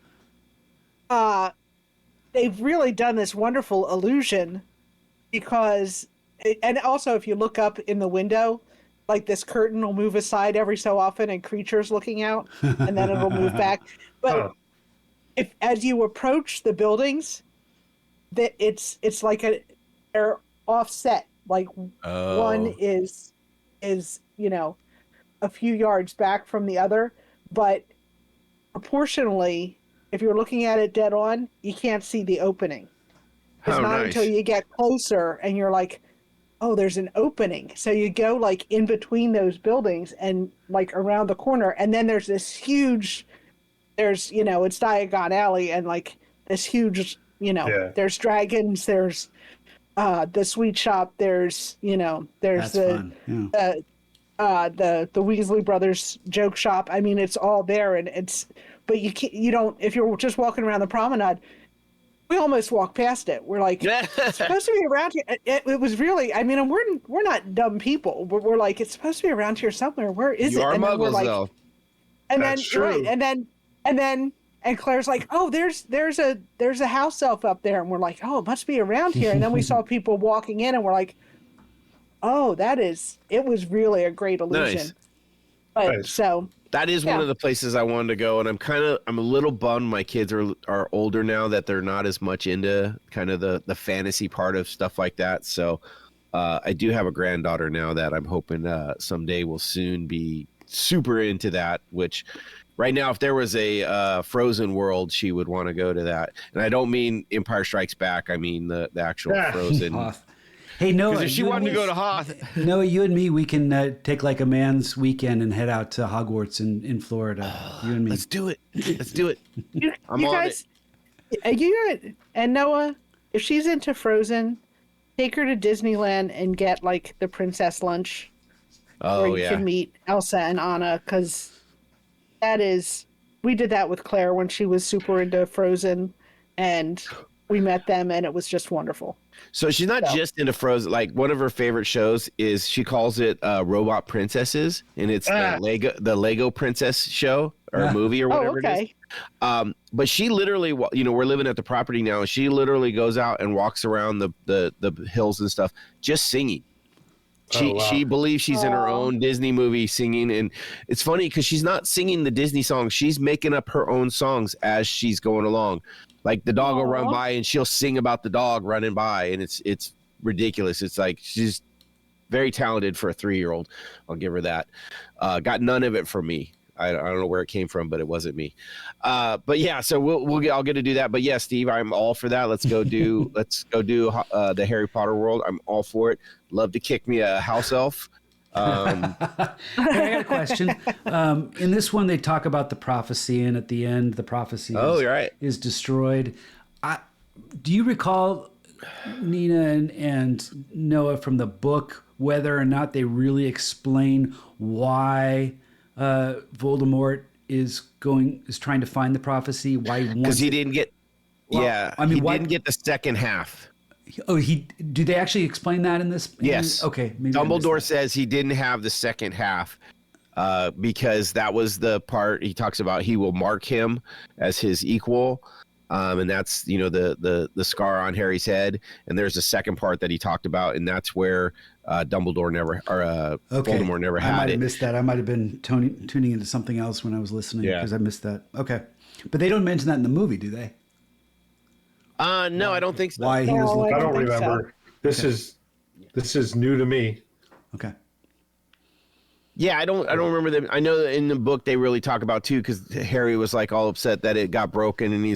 I: they've really done this wonderful illusion, because and also if you look up in the window, like this curtain will move aside every so often and creatures looking out, and then it'll move back. But
H: Huh.
I: if as you approach the buildings, that it's like they're offset. Like one is a few yards back from the other, but proportionally, if you're looking at it dead on, you can't see the opening. It's
A: Oh,
I: not
A: nice.
I: until you get closer and you're like, oh, there's an opening. So you go like in between those buildings and like around the corner, and then there's this huge there's, it's Diagon Alley and like this huge, there's dragons, there's the sweet shop, there's, there's
B: That's fun. Yeah.
I: the Weasley brothers joke shop. I mean, it's all there, and but you don't, if you're just walking around the promenade, we almost walk past it. We're like, it's supposed to be around here. It was really, I mean, and we're not dumb people. We're like, it's supposed to be around here somewhere. Where is it?
A: You are
I: And then we're
A: muggles,
I: like,
A: though.
I: and
H: That's
I: then,
H: true.
I: right. And Claire's like, oh, there's a house elf up there. And we're like, oh, it must be around here. And then we saw people walking in and we're like, oh, it was really a great illusion.
A: Nice.
I: But
H: Nice.
I: so
A: That is one of the places I wanted to go, and I'm a little bummed my kids are older now that they're not as much into kind of the fantasy part of stuff like that. So I do have a granddaughter now that I'm hoping someday will soon be super into that, which right now, if there was a Frozen world, she would want to go to that. And I don't mean Empire Strikes Back. I mean the actual Frozen.
B: Hoth. Hey, Noah,
A: Because if she
B: you and
A: wanted to
B: me-
A: go to Hoth,
B: Noah, you and me, we can take like a man's weekend and head out to Hogwarts in Florida. You and me.
A: let's do it. Let's do it.
I: you
A: I'm on
I: guys, you and Noah, if she's into Frozen, take her to Disneyland and get like the princess lunch
A: Oh,
I: where you
A: yeah.
I: can meet Elsa and Anna, because we did that with Claire when she was super into Frozen, and we met them and it was just wonderful.
A: So she's not just into Frozen. Like one of her favorite shows is she calls it Robot Princesses, and it's the Lego Princess show or movie or whatever it is. But she literally, we're living at the property now. And she literally goes out and walks around the hills and stuff, just singing. She believes she's in her own Disney movie singing, and it's funny because she's not singing the Disney songs. She's making up her own songs as she's going along. Like the dog will run by and she'll sing about the dog running by, and it's ridiculous. It's like she's very talented for a 3-year-old. I'll give her that. Got none of it from me. I don't know where it came from, but it wasn't me. But yeah, so I'll get to do that. But yeah, Steve, I'm all for that. Let's go do the Harry Potter world. I'm all for it. Love to kick me a house elf.
B: Hey, I got a question. In this one, they talk about the prophecy, and at the end, the prophecy is destroyed. Do you recall, Nina and Noah, from the book, whether or not they really explain why Voldemort is trying to find the prophecy? Why?
A: Because he didn't get.
B: Well,
A: he didn't get the second half.
B: Oh, do they actually explain that in this?
A: Yes.
B: Okay. Maybe
A: Dumbledore says he didn't have the second half because that was the part he talks about. He will mark him as his equal, and that's the scar on Harry's head. And there's a second part that he talked about, and that's where Voldemort never had
B: I might
A: it.
B: have missed that. I might have been tuning into something else when I was listening because I missed that. Okay, but they don't mention that in the movie, do they?
A: No, I don't think so.
B: Why he was looking?
H: I don't remember. This is new to me.
B: Okay.
A: Yeah, I don't remember them. I know that in the book they really talk about too, because Harry was like all upset that it got broken, and he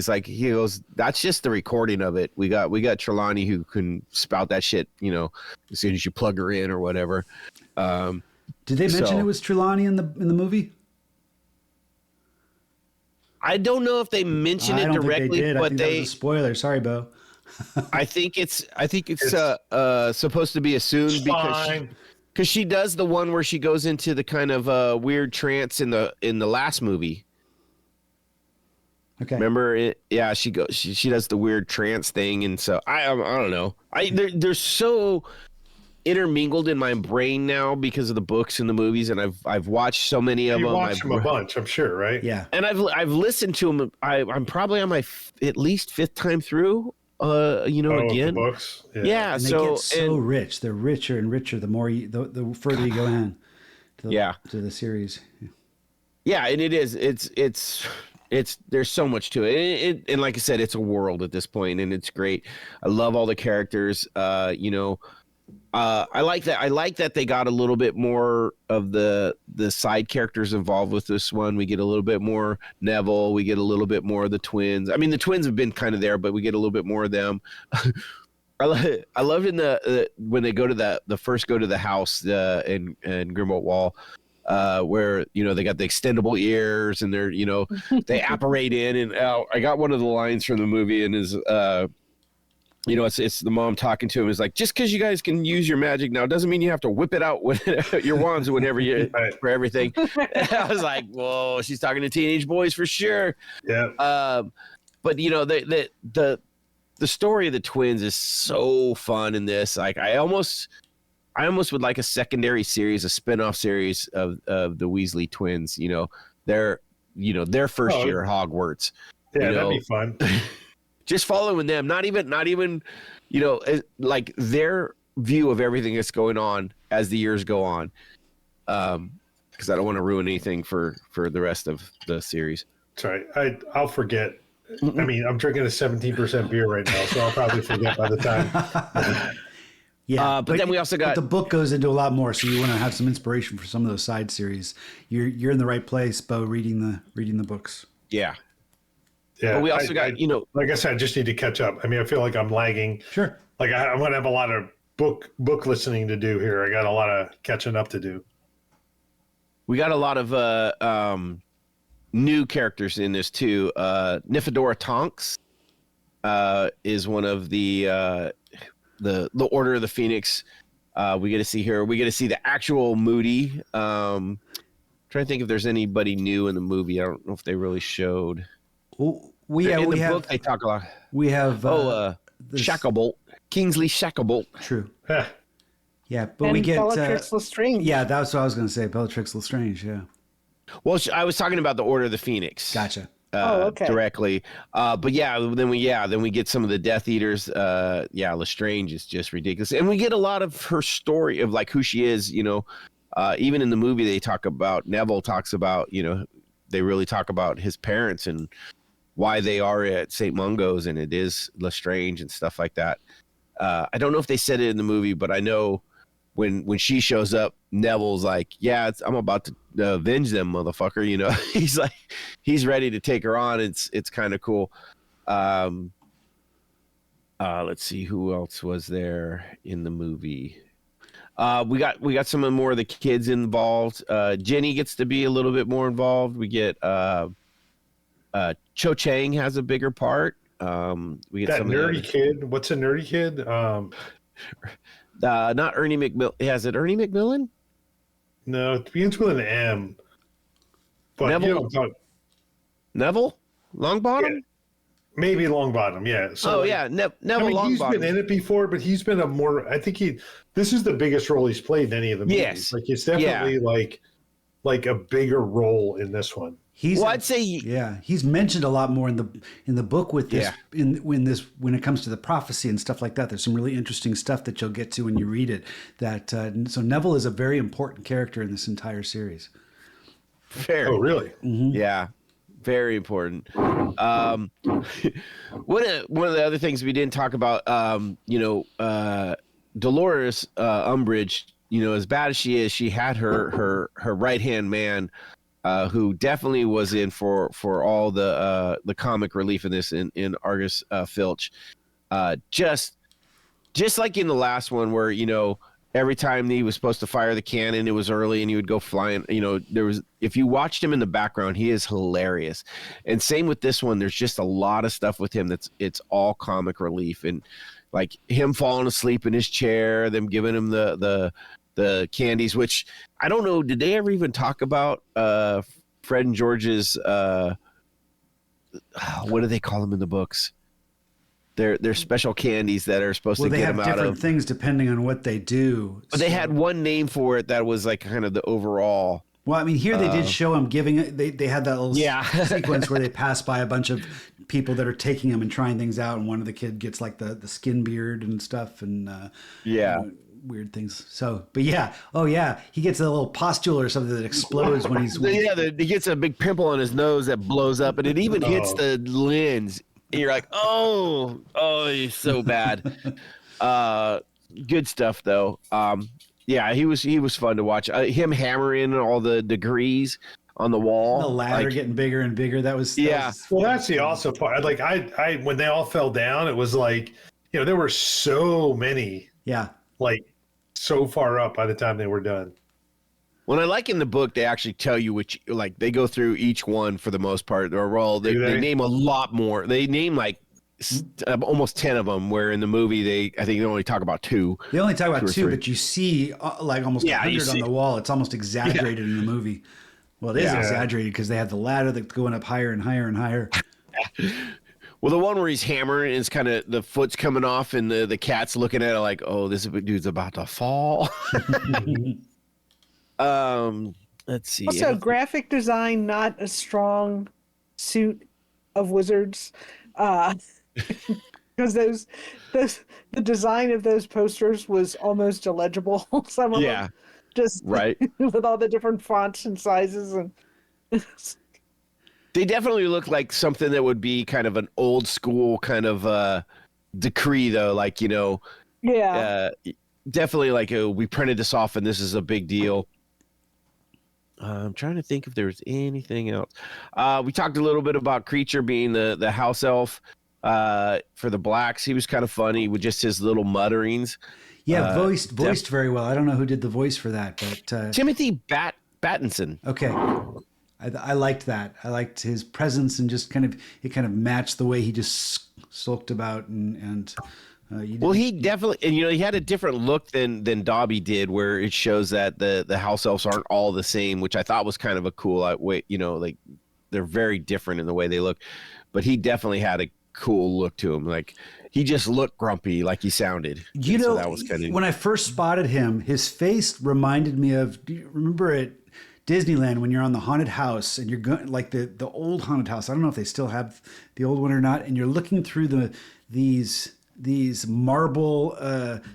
A: goes, "That's just the recording of it. We got Trelawney who can spout that shit, as soon as you plug her in or whatever."
B: Did they mention it was Trelawney in the movie?
A: I don't know if they mentioned it directly,
B: that
A: but
B: was a spoiler. Sorry, Bo.
A: I think it's supposed to be assumed because she does the one where she goes into the kind of weird trance in the last movie.
B: Okay.
A: Remember it? Yeah, she does the weird trance thing, and so I don't know. They're so intermingled in my brain now because of the books and the movies, and I've watched so many of them.
H: You watched them a bunch, I'm sure, right?
B: Yeah.
A: And I've listened to them. I'm probably on my at least 5th time through. Again.
H: The books.
A: Yeah.
B: And they get so rich. They're richer and richer the more the further you go in. To the series.
A: Yeah, and it is. It's there's so much to it. And like I said, it's a world at this point, and it's great. I love all the characters. I like that. I like that they got a little bit more of the side characters involved with this one. We get a little bit more Neville. We get a little bit more of the twins. I mean, the twins have been kind of there, but we get a little bit more of them. I loved in when they go to the house in Grimmauld Wall. where they got the extendable ears and they're they apparate in. And I got one of the lines from the movie, and is it's the mom talking to him. Is like, just because you guys can use your magic now doesn't mean you have to whip it out with your wands whenever you for everything. I was like, whoa, she's talking to teenage boys for sure.
H: Yeah.
A: But the story of the twins is so fun in this. Like I almost would like a secondary series, a spin-off series of the Weasley twins. Their first year at Hogwarts.
H: Yeah, that'd be fun.
A: Just following them, not even, like their view of everything that's going on as the years go on. Because I don't want to ruin anything for the rest of the series.
H: Sorry, I'll forget. I mean, I'm drinking a 17% beer right now, so I'll probably forget by the time.
B: Yeah,
A: but then we also got
B: the book goes into a lot more, so you want to have some inspiration for some of those side series. You're in the right place, Bo, reading the books.
A: Yeah.
H: Yeah,
A: but we also got,
H: like I said, I just need to catch up. I mean, I feel like I'm lagging.
B: Sure.
H: Like I'm going to have a lot of book listening to do here. I got a lot of catching up to do.
A: We got a lot of new characters in this too. Nifedora Tonks is one of the Order of the Phoenix. We get to see her. We get to see the actual Moody. Trying to think if there's anybody new in the movie. I don't know if they really showed.
B: Well, in the book
A: they talk a lot.
B: We have
A: Shacklebolt, Kingsley Shacklebolt.
B: True. Yeah, but
I: and
B: we get
I: Bellatrix Lestrange.
B: Yeah, that's what I was going to say. Bellatrix Lestrange. Yeah.
A: Well, I was talking about the Order of the Phoenix.
B: Gotcha.
I: Okay.
A: Directly. But then we get some of the Death Eaters. Lestrange is just ridiculous, and we get a lot of her story of like who she is. Even in the movie, they talk about Neville talks about they really talk about his parents and why they are at St. Mungo's, and it is Lestrange and stuff like that. I don't know if they said it in the movie, but I know when she shows up, Neville's like, yeah, I'm about to avenge them, motherfucker. He's like, he's ready to take her on. It's kind of cool. Let's see who else was there in the movie. We got some more of the kids involved. Jenny gets to be a little bit more involved. We get Cho Chang has a bigger part. We get
H: that
A: some
H: nerdy kid. What's a nerdy kid?
A: Not Ernie McMillan. Has it Ernie McMillan?
H: No, it begins with an M. But
A: Neville?
H: Neville
A: Longbottom?
H: Yeah. Maybe Longbottom, yeah. So
A: Neville Longbottom.
H: He's been in it before, but he's been this is the biggest role he's played in any of the movies.
A: Yes.
H: Like it's definitely like a bigger role in this one.
A: I'd say
B: he's mentioned a lot more in the book with this when it comes to the prophecy and stuff like that. There's some really interesting stuff that you'll get to when you read it. So Neville is a very important character in this entire series.
H: Oh, really?
B: Mm-hmm.
A: Yeah, very important. One of the other things we didn't talk about, Dolores Umbridge. As bad as she is, she had her right hand man. Who definitely was in for all the comic relief in this in Argus Filch, just like in the last one where every time he was supposed to fire the cannon, it was early and he would go flying. If you watched him in the background, he is hilarious, and same with this one. There's just a lot of stuff with him it's all comic relief, and like him falling asleep in his chair, them giving him the candies, which I don't know. Did they ever even talk about Fred and George's? What do they call them in the books? They're special candies that are supposed to get them out of.
B: They have different things depending on what they do.
A: But they had one name for it that was like kind of the overall.
B: Well, I mean, here they did show him giving it. They had that little sequence where they pass by a bunch of people that are taking them and trying things out, and one of the kid gets like the skin beard and stuff, and weird things. So, but he gets a little pustule or something that explodes when he's.
A: He gets a big pimple on his nose that blows up, and it even hits the lens. And you're like, oh, he's so bad. Good stuff though. He was fun to watch. Him hammering all the degrees on the wall,
B: the ladder getting bigger and bigger. That was
H: well, that's the also part. Like I when they all fell down, it was like there were so many.
B: Yeah.
H: Like so far up by the time they were done.
A: When I like in the book, they actually tell you which, like they go through each one for the most part. Or they name a lot more. They name like almost 10 of them. Where in the movie, I think they only talk about 2.
B: They only talk about 2, but you see like almost 100 on the wall. It's almost exaggerated in the movie. Well, it is exaggerated because they have the ladder that's going up higher and higher and higher.
A: Well, the one where he's hammering and it's kind of the foot's coming off and the cat's looking at it like, oh, this dude's about to fall. Let's see.
I: Also, graphic design, not a strong suit of wizards. Because the design of those posters was almost illegible. Some of them just
A: right
I: with all the different fonts and sizes and.
A: They definitely look like something that would be kind of an old school kind of decree, though. Like, you know, definitely like we printed this off and this is a big deal. I'm trying to think if there's anything else. We talked a little bit about Creature being the house elf for the blacks. He was kind of funny with just his little mutterings.
B: Yeah, voiced very well. I don't know who did the voice for that, but
A: Timothy Battinson.
B: Okay. I liked that. I liked his presence and just kind of matched the way he just sulked about and well, he definitely, and he had a different look than Dobby did, where it shows that the house elves aren't all the same, which I thought was kind of a cool way. Like they're very different in the way they look, but he definitely had a cool look to him. Like he just looked grumpy, like he sounded. So that was kind of when I first spotted him, his face reminded me of. Do you remember it? Disneyland, when you're on the haunted house and you're going like the old haunted house. I don't know if they still have the old one or not. And you're looking through these marble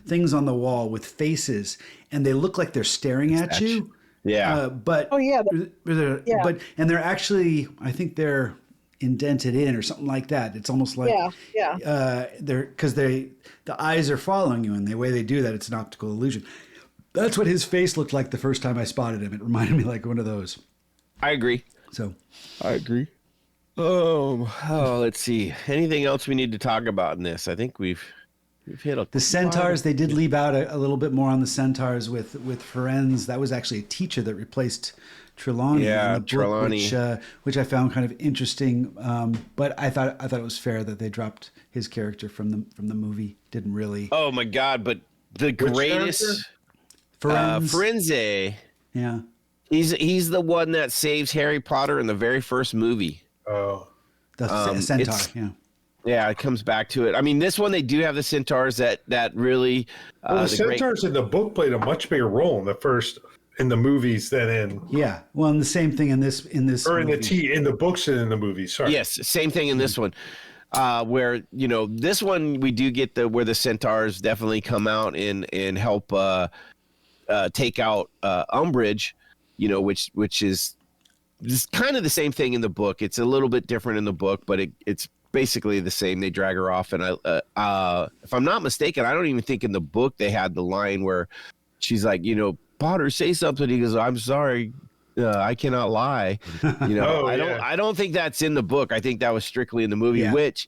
B: things on the wall with faces, and they look like they're staring at you. Yeah. But and they're actually, I think they're indented in or something like that. It's almost like they're because the eyes are following you, and the way they do that, it's an optical illusion. That's what his face looked like the first time I spotted him. It reminded me like one of those.
A: I agree. I agree. Let's see. Anything else we need to talk about in this? I think we've hit the
B: centaurs. They did leave out a little bit more on the centaurs with Ferenz. That was actually a teacher that replaced Trelawney in the book,
A: Trelawney,
B: which I found kind of interesting. But I thought it was fair that they dropped his character from the movie. Didn't really.
A: Oh my God! But the greatest. Ferenz.
B: Yeah.
A: He's the one that saves Harry Potter in the very first movie.
H: Oh.
B: The centaur, yeah.
A: Yeah, it comes back to it. I mean, this one they do have the centaurs that really
H: the centaurs in the book played a much bigger role in the movies than in.
B: Yeah. Well, and the same thing in this
H: or
B: movie.
H: in the books and in the movies. Sorry.
A: Yes, same thing in this one. Where this one we do get where the centaurs definitely come out and help take out Umbridge, which is kind of the same thing in the book. It's a little bit different in the book, but it's basically the same. They drag her off, and if I'm not mistaken, I don't even think in the book they had the line where she's like, Potter, say something. He goes, I'm sorry, I cannot lie. I don't think that's in the book. I think that was strictly in the movie, which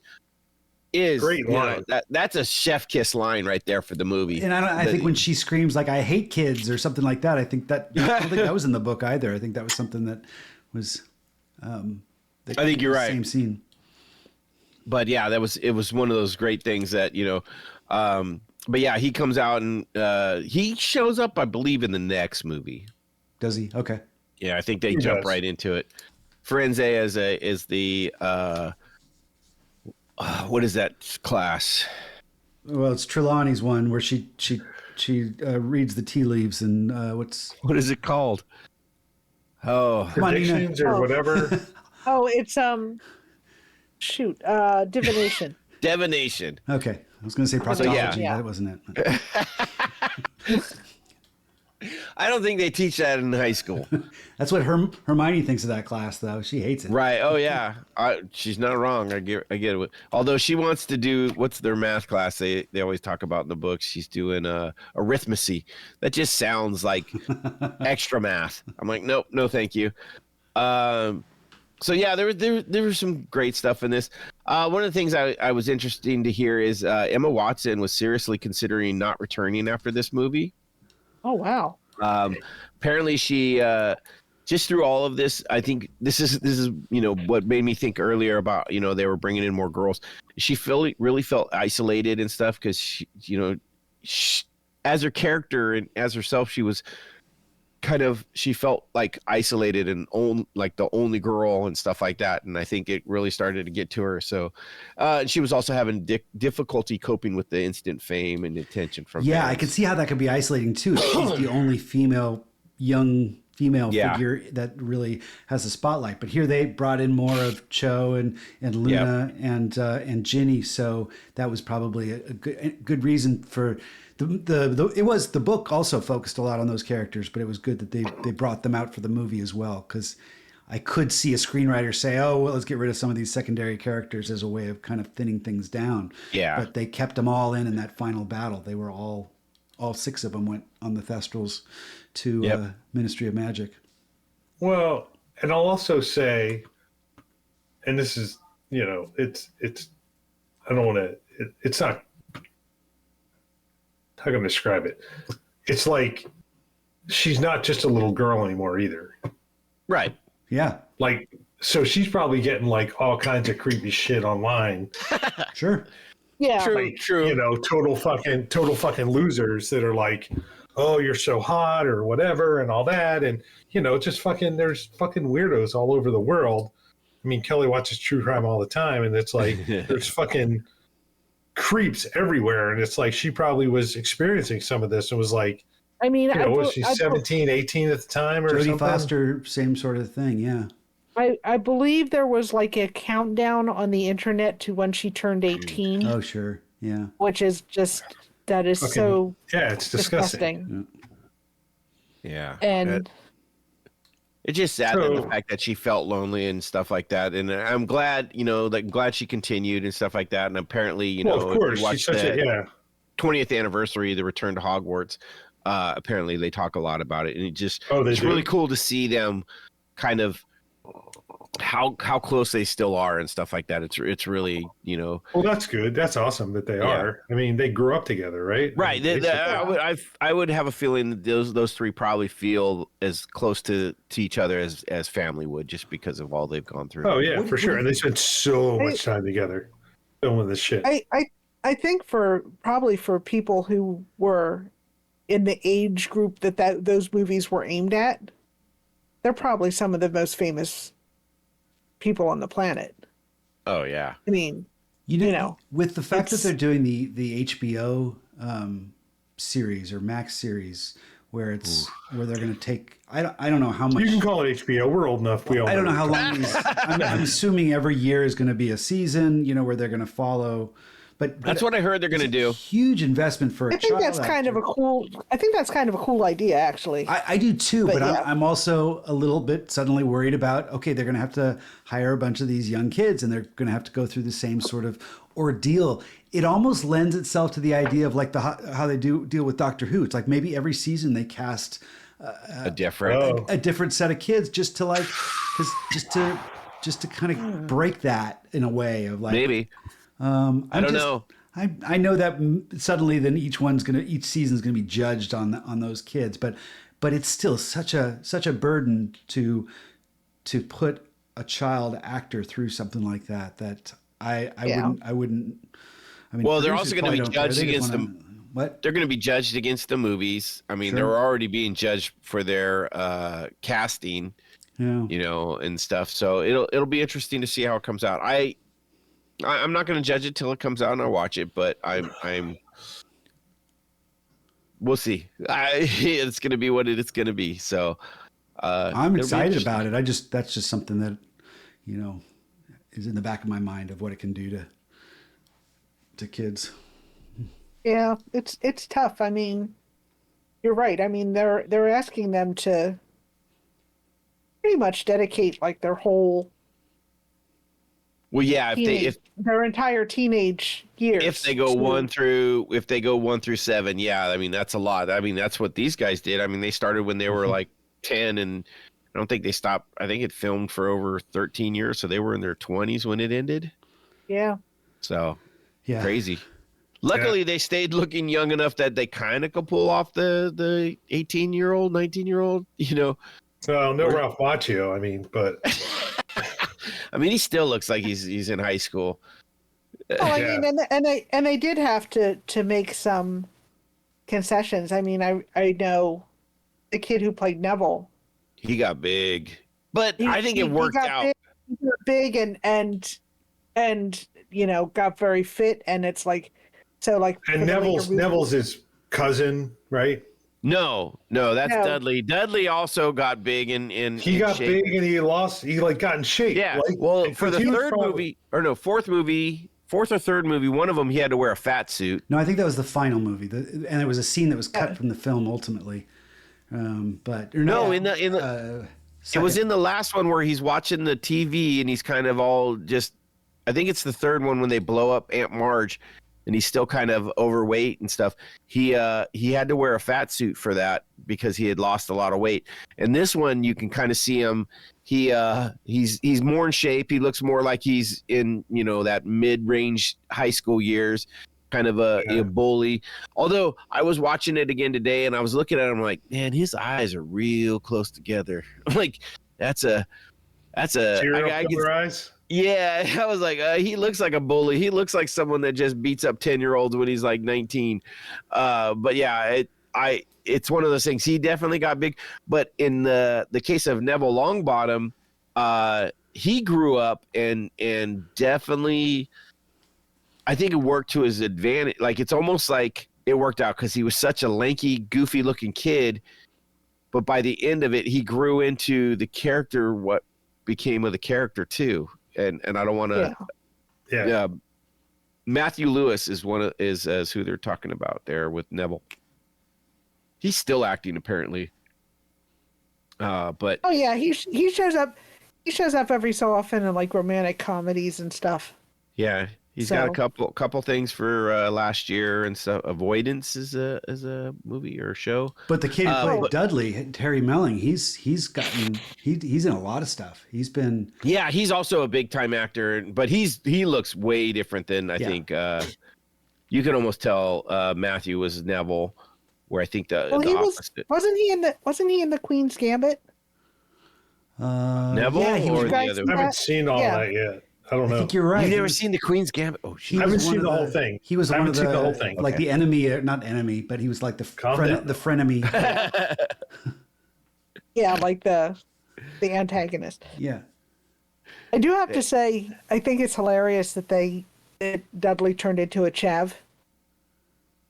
A: is
H: great line.
A: That's a chef kiss line right there for the movie.
B: And I think when she screams like "I hate kids" or something like that, I don't think that was in the book either. I think that was something that was.
A: I think you're right.
B: Same scene.
A: But yeah, it was one of those great things that But yeah, he comes out and he shows up, I believe, in the next movie.
B: Does he? Okay.
A: Yeah, I think they jump right into it. Ferenz is the what is that class?
B: Well, it's Trelawney's one where she reads the tea leaves and
A: what is it called? Oh,
H: predictions or whatever.
I: It's divination.
A: Divination.
B: Okay, I was going to say proctology. That wasn't it.
A: I don't think they teach that in high school.
B: That's what Hermione thinks of that class, though. She hates it.
A: Right. Oh, yeah. She's not wrong. I get it. Although she wants to do, what's their math class? They always talk about in the books. She's doing arithmetic. That just sounds like extra math. I'm like, nope, no, thank you. So yeah, there was some great stuff in this. One of the things I was interesting to hear is Emma Watson was seriously considering not returning after this movie.
I: Oh wow!
A: Apparently she just through all of this, I think this is what made me think earlier about they were bringing in more girls. She really felt isolated and stuff because she, as her character and as herself, she was she felt like isolated and like the only girl and stuff like that. And I think it really started to get to her. So she was also having difficulty coping with the instant fame and attention from fans.
B: I can see how that could be isolating too. She's the only young female figure that really has a spotlight. But here they brought in more of Cho and Luna and Ginny. So that was probably a good reason for the book also focused a lot on those characters, but it was good that they brought them out for the movie as well, because I could see a screenwriter say, oh, well, let's get rid of some of these secondary characters as a way of kind of thinning things down. Yeah. But they kept them all in that final battle. They were all 6 of them went on the Thestrals to Ministry of Magic. Well,
H: and I'll also say, and this is, it's I don't want to, it's not, how can I describe it? It's like she's not just a little girl anymore either.
A: Right.
B: Yeah.
H: Like, so she's probably getting like all kinds of creepy shit online.
B: Sure.
I: Yeah.
H: True. Total fucking losers that are like, oh, you're so hot or whatever and all that. And, just there's fucking weirdos all over the world. I mean, Kelly watches true crime all the time, and it's like, there's fucking creeps everywhere. And it's like, she probably was experiencing some of this and was like,
I: I mean,
H: was she 17, 18 at the time or
B: Jodie
H: something?
B: Foster, same sort of thing, yeah.
I: I believe there was like a countdown on the internet to when she turned 18.
B: Oh, sure, yeah.
I: Which is just, that is so
H: it's disgusting.
A: Yeah.
I: And
A: it's just sad that the fact that she felt lonely and stuff like that. And I'm glad, glad she continued and stuff like that. And apparently,
H: of course,
A: watched the 20th anniversary, the return to Hogwarts. Apparently they talk a lot about it, and it's really cool to see them kind of how close they still are and stuff like that. It's really, Well,
H: that's good. That's awesome that they are. I mean, they grew up together, right?
A: Right. I would have a feeling that those three probably feel as close to each other as family would, just because of all they've gone through.
H: Oh yeah, for sure. And they spent so much time together filming this shit.
I: I think for people who were in the age group that those movies were aimed at, they're probably some of the most famous people on the planet.
A: Oh yeah.
I: I mean,
B: with the fact that they're doing the HBO series or Max series, where they're going to take, I don't know how much.
H: You can call it HBO. We're old enough.
B: I don't know how long I'm assuming every year is going to be a season, where they're going to follow. But
A: that's what I heard they're going to do.
B: Huge investment for a child.
I: I think that's kind of a cool idea, actually.
B: I do too, but I'm also a little bit suddenly worried about, okay, they're going to have to hire a bunch of these young kids and they're going to have to go through the same sort of ordeal. It almost lends itself to the idea of like how they deal with Doctor Who. It's like maybe every season they cast a different set of kids just to just to kind of break that in a way of like
A: maybe. I don't know.
B: I know that suddenly then each season's gonna be judged on those kids, but it's still such a burden to put a child actor through something like that I wouldn't. I mean,
A: well, they're also going to be judged against them.
B: What?
A: They're going to be judged against the movies. I mean, they're already being judged for their casting, and stuff. So it'll be interesting to see how it comes out. I'm not going to judge it till it comes out and I'll watch it, but we'll see. It's going to be what it's going to be. So
B: I'm excited about it. That's just something that, is in the back of my mind of what it can do to kids.
I: Yeah, it's tough. I mean, you're right. I mean, they're asking them to pretty much dedicate like their whole
A: if
I: their entire teenage years.
A: If they go 1 through 7, yeah, I mean that's a lot. I mean that's what these guys did. I mean they started when they were like 10, and I don't think they stopped. I think it filmed for over 13 years, so they were in their 20s when it ended.
I: Yeah.
A: So crazy. Luckily, they stayed looking young enough that they kind of could pull off the 18-year-old, 19-year-old.
H: Well, no Ralph Macchio. I mean, but
A: I mean, he still looks like he's in high school.
I: Well, I mean, and they did have to make some concessions. I mean, I know the kid who played Neville.
A: He got big, but I think it worked out.
I: Big and got very fit, and it's like so like.
H: And Neville's his cousin, right?
A: No, that's Dudley. Dudley also got big in
H: he got
A: shape.
H: big and he got in shape.
A: Yeah.
H: Like,
A: well, for the fourth or third movie, one of them he had to wear a fat suit.
B: No, I think that was the final movie, and it was a scene that was cut from the film ultimately. But
A: it was in the last one where he's watching the TV and he's kind of all just. I think it's the third one when they blow up Aunt Marge, and he's still kind of overweight and stuff. He had to wear a fat suit for that because he had lost a lot of weight. And this one, you can kind of see him. He's more in shape. He looks more like he's in that mid-range high school years, kind of a bully. Although I was watching it again today and I was looking at him like, man, his eyes are real close together. I'm like, that's a
H: eyes.
A: Yeah, I was like, he looks like a bully. He looks like someone that just beats up 10-year-olds when he's like 19. But yeah, it's one of those things. He definitely got big. But in the case of Neville Longbottom, he grew up and definitely, I think it worked to his advantage. Like, it's almost like it worked out because he was such a lanky, goofy-looking kid. But by the end of it, he grew into the character, what became of the character too. And I don't want to. Yeah. Matthew Lewis is is who they're talking about there with Neville. He's still acting apparently. But
I: oh yeah, he shows up. He shows up every so often in like romantic comedies and stuff.
A: Yeah, he's got a couple things for last year and stuff. Avoidance is a movie or a show.
B: But the kid who played Dudley, Terry Melling, he's in a lot of stuff. He's been
A: he's also a big time actor, but he looks way different than I think. You can almost tell Matthew was Neville, where I think the opposite.
I: Wasn't he in the Queen's Gambit?
A: Neville or the other?
H: I haven't seen all that yet. I don't know.
B: I think you're right.
A: You've never seen the Queen's Gambit? Oh,
H: I haven't seen the whole thing.
B: He was one of
H: the whole thing.
B: Like the enemy, not enemy, but he was like the frenemy.
I: Yeah, like the antagonist.
B: Yeah.
I: I do have to say, I think it's hilarious that Dudley turned into a chav,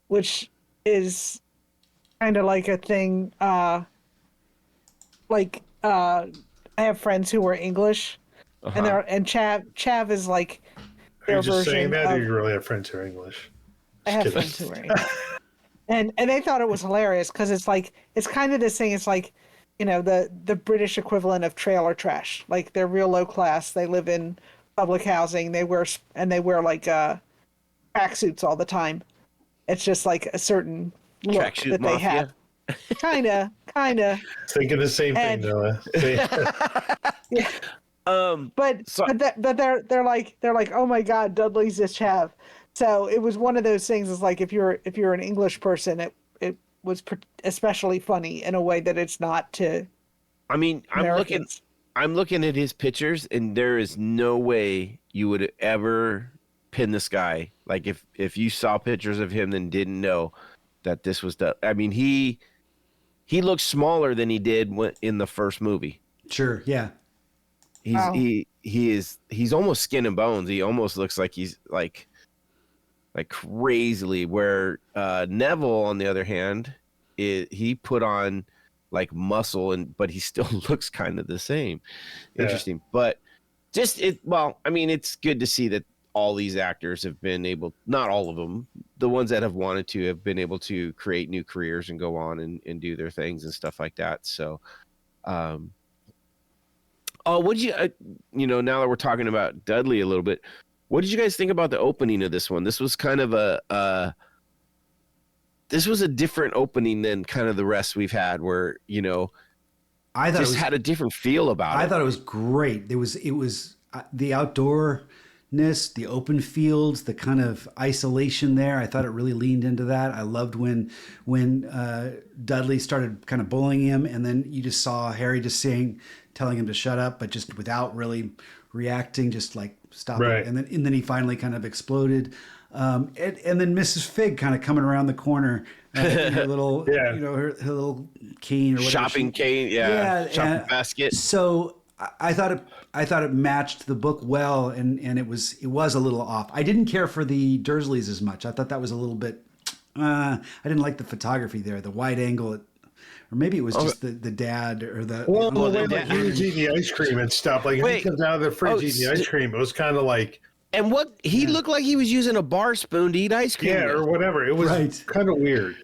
I: which is kind of like a thing. I have friends who are English. And chav is like their version.
H: Are you just saying that,
I: of,
H: or you really have friends who are English?
I: I have friends who are English, and they thought it was hilarious because it's kind of this thing. It's like, the British equivalent of trailer trash. Like, they're real low class. They live in public housing. They wear like tracksuits all the time. It's just like a certain look
A: Tracksuit
I: that
A: mafia.
I: they have. Kinda.
H: Thinking the same thing, Noah.
I: Yeah. But they're like, oh my God, Dudley's this chav. So it was one of those things. It's like if you're an English person, it was especially funny in a way that it's not to.
A: I mean,
I: Americans.
A: I'm looking at his pictures, and there is no way you would ever pin this guy. Like if you saw pictures of him and didn't know that this was I mean, he looks smaller than he did in the first movie.
B: Sure. Yeah.
A: He's almost skin and bones. He almost looks like he's like crazily. Where Neville, on the other hand, he put on like muscle but he still looks kind of the same. Interesting, but it's good to see that all these actors have been able, not all of them, the ones that have wanted to have been able to create new careers and go on and do their things and stuff like that. So, what did you, now that we're talking about Dudley a little bit, what did you guys think about the opening of this one? This was kind of this was a different opening than kind of the rest we've had where,
B: I thought
A: had a different feel about it.
B: I thought it was great. It was the outdoor the open fields, the kind of isolation there. I thought it really leaned into that. I loved when Dudley started kind of bullying him, and then you just saw Harry just telling him to shut up, but just without really reacting, just like stopping.
H: Right.
B: And then he finally kind of exploded. And then Mrs. Fig kind of coming around the corner, in her little,
H: Yeah.
B: her little cane or whatever.
A: Shopping cane, shopping basket.
B: So I thought it matched the book well, and it was a little off. I didn't care for the Dursleys as much. I thought that was a little bit. I didn't like the photography there, the wide angle, or maybe it was just the dad or the.
H: Well, the way like he was eating the ice cream and stuff, like he comes out of the fridge eating the ice cream, it was kind of like.
A: And what he looked like he was using a bar spoon to eat ice cream.
H: Yeah, or whatever. It was kind of weird.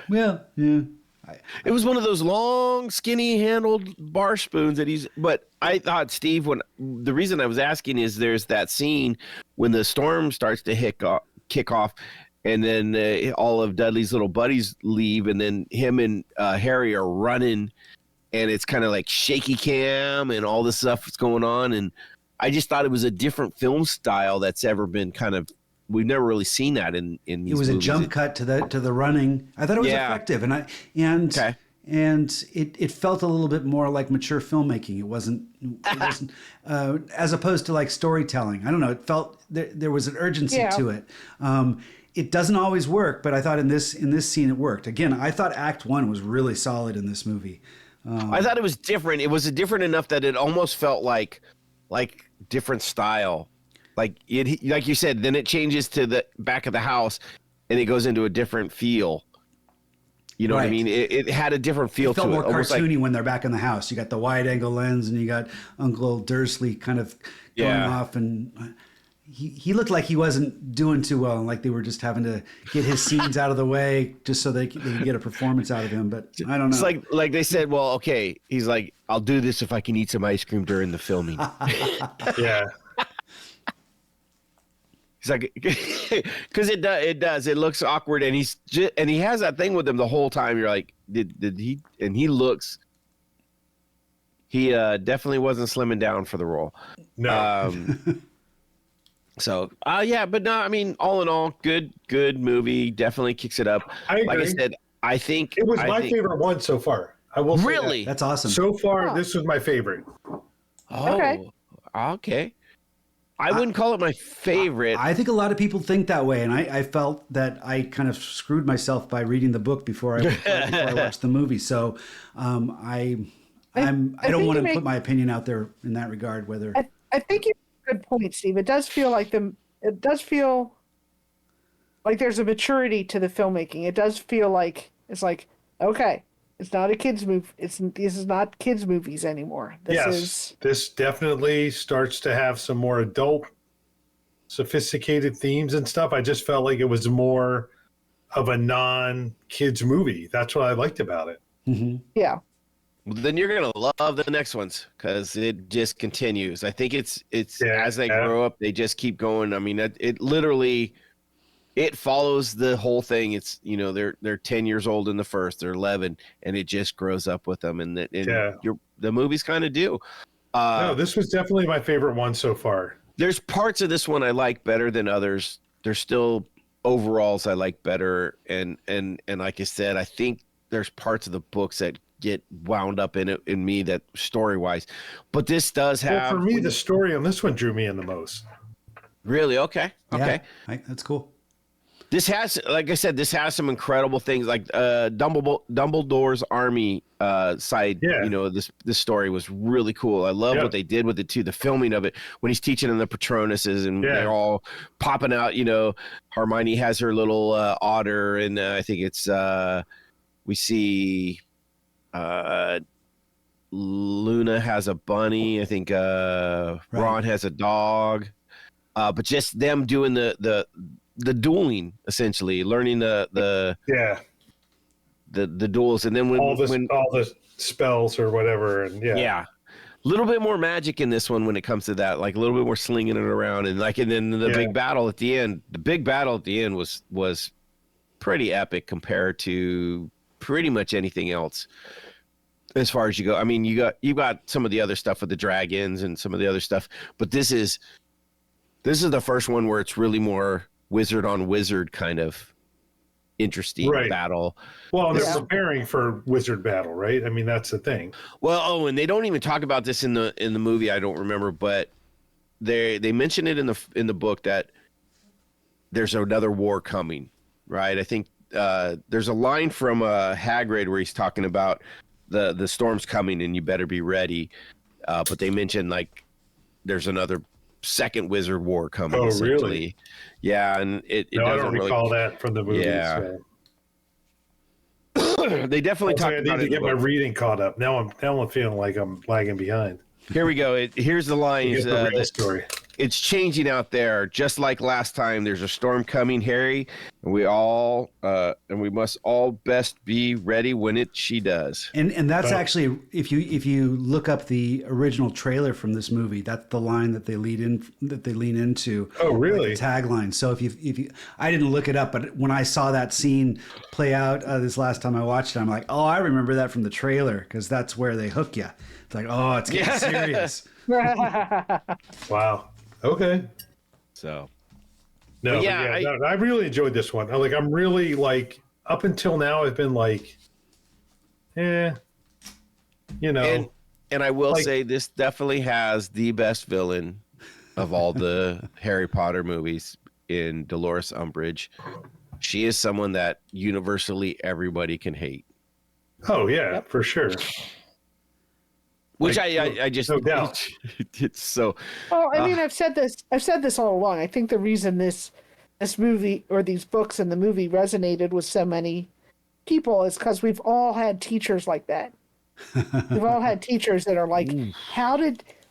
B: Well, yeah.
A: It was one of those long, skinny-handled bar spoons that But I thought, Steve, the reason I was asking is there's that scene when the storm starts to kick off, and then all of Dudley's little buddies leave, and then him and Harry are running, and it's kind of like shaky cam and all this stuff that's going on, and I just thought it was a different film style that's ever been we've never really seen that in these
B: It was
A: movies.
B: a jump cut to the running. I thought it was effective, and it felt a little bit more like mature filmmaking. It wasn't as opposed to like storytelling. I don't know. It felt there was an urgency to it. It doesn't always work, but I thought in this scene it worked. Again, I thought Act 1 was really solid in this movie.
A: I thought it was different. It was different enough that it almost felt like different style. Like you said, then it changes to the back of the house and it goes into a different feel. You know what I mean? It had a different feel to it.
B: It felt more cartoony when they're back in the house. You got the wide angle lens and you got Uncle Dursley kind of going off, and he looked like he wasn't doing too well, and like they were just having to get his scenes out of the way just so they could get a performance out of him. But I don't know.
A: It's like they said, well, okay, he's like, I'll do this if I can eat some ice cream during the filming.
H: Yeah.
A: He's like, because it does. It looks awkward, and he has that thing with him the whole time. You're like, did he? And he looks. He definitely wasn't slimming down for the role.
H: No.
A: So, but no, I mean, all in all, good movie. Definitely kicks it up.
H: I agree.
A: Like I said, I think
H: it was my favorite one so far. I will say
A: really.
B: That's awesome.
H: So far, this was my favorite.
A: Oh, okay. I wouldn't call it my favorite.
B: I think a lot of people think that way, and I felt that I kind of screwed myself by reading the book before I watched the movie. So I don't want to put my opinion out there in that regard. Whether
I: I think you have a good point, Steve. It does feel like there's a maturity to the filmmaking. It does feel like it's like, okay, it's not a kids movie. This is not kids movies anymore.
H: This definitely starts to have some more adult, sophisticated themes and stuff. I just felt like it was more of a non-kids movie. That's what I liked about it.
B: Mm-hmm.
I: Yeah.
A: Well, then you're gonna love the next ones because it just continues. I think it's as they grow up, they just keep going. I mean, it literally. It follows the whole thing. It's, they're 10 years old in the first, they're 11, and it just grows up with them. And the movies kind of do.
H: No, this was definitely my favorite one so far.
A: There's parts of this one I like better than others. There's still overalls I like better. And like I said, I think there's parts of the books that get wound up in me that story-wise. But this does have.
H: Well, for me, the story on this one drew me in the most.
A: Really? Okay. Okay.
B: Yeah, that's cool.
A: This has, like I said, some incredible things. Like Dumbledore's army side.
H: Yeah.
A: This story was really cool. I love what they did with it too. The filming of it when he's teaching them the Patronuses and they're all popping out. Hermione has her little otter, and I think it's we see Luna has a bunny. I think Ron has a dog. But just them doing the dueling, essentially learning the duels, and then when all
H: the spells or whatever, and
A: a little bit more magic in this one when it comes to that, like a little bit more slinging it around, and then the big battle at the end. The big battle at the end was pretty epic compared to pretty much anything else as far as you go. I mean, you got some of the other stuff with the dragons and some of the other stuff, but this is This is the first one where it's really more wizard on wizard kind of interesting battle.
H: Well, they're preparing for wizard battle, right? I mean, that's the thing.
A: Well, and they don't even talk about this in the movie. I don't remember, but they mention it in the book that there's another war coming, right? I think there's a line from Hagrid where he's talking about the storm's coming and you better be ready. But they mention like there's another second wizard war coming.
H: Oh, really?
A: Yeah, and it
H: no,
A: doesn't
H: I don't recall that from the movie.
A: Yeah.
H: So.
A: They definitely talk about it.
H: I need to get my reading caught up. Now I'm feeling like I'm lagging behind.
A: Here we go. Here's the lines.
H: The real story.
A: It's changing out there, just like last time. There's a storm coming, Harry, and we must all best be ready when she does.
B: And that's actually, if you look up the original trailer from this movie, that's the line that they lean into.
H: Oh, really?
B: Like the tagline. So if you, I didn't look it up, but when I saw that scene play out this last time I watched it, I'm like, oh, I remember that from the trailer because that's where they hook you. It's like, oh, it's getting serious.
H: Wow. Okay.
A: So.
H: No, I really enjoyed this one. I'm really like, up until now, I've been like, you know.
A: And I will say this definitely has the best villain of all the Harry Potter movies in Dolores Umbridge. She is someone that universally everybody can hate.
H: Oh, yeah, for sure.
A: Which I just
H: no doubt.
A: It's so.
I: Well, I mean, I've said this all along. I think the reason this movie or these books and the movie resonated with so many people is because we've all had teachers like that. We've all had teachers that are like,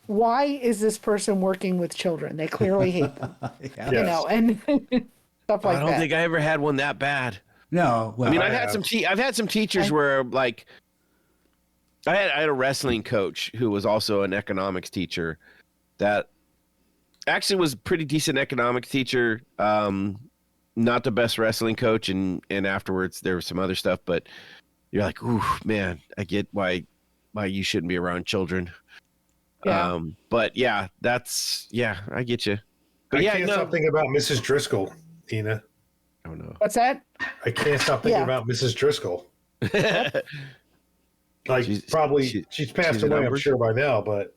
I: why is this person working with children? They clearly hate them.
B: Yeah.
I: You know, and stuff like that.
A: I don't think I ever had one that bad.
B: No, well,
A: I mean, I've had some teachers where like. I had a wrestling coach who was also an economics teacher that actually was a pretty decent economics teacher. Not the best wrestling coach. And afterwards there was some other stuff, but you're like, ooh, man, I get why you shouldn't be around children.
I: Yeah.
A: But yeah, I get you. But
H: I can't stop thinking about Mrs. Driscoll, Tina.
A: Oh no.
I: What's that?
H: I can't stop thinking about Mrs. Driscoll. Like she's passed away, I'm sure by now, but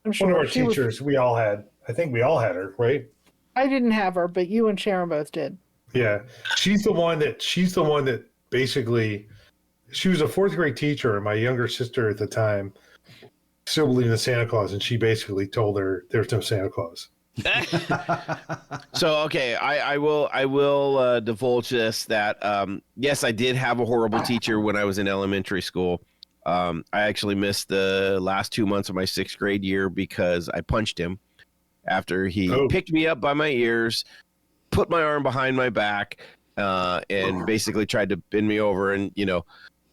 I: I'm sure
H: one of our teachers we all had. I think we all had her, right?
I: I didn't have her, but you and Sharon both did.
H: Yeah, she's the one that basically, she was a fourth grade teacher, and my younger sister at the time still believed in Santa Claus, and she basically told her there's no Santa Claus.
A: So okay, I will divulge this that yes, I did have a horrible teacher when I was in elementary school. I actually missed the last 2 months of my 6th grade year because I punched him after he picked me up by my ears, put my arm behind my back, and basically tried to bend me over. And,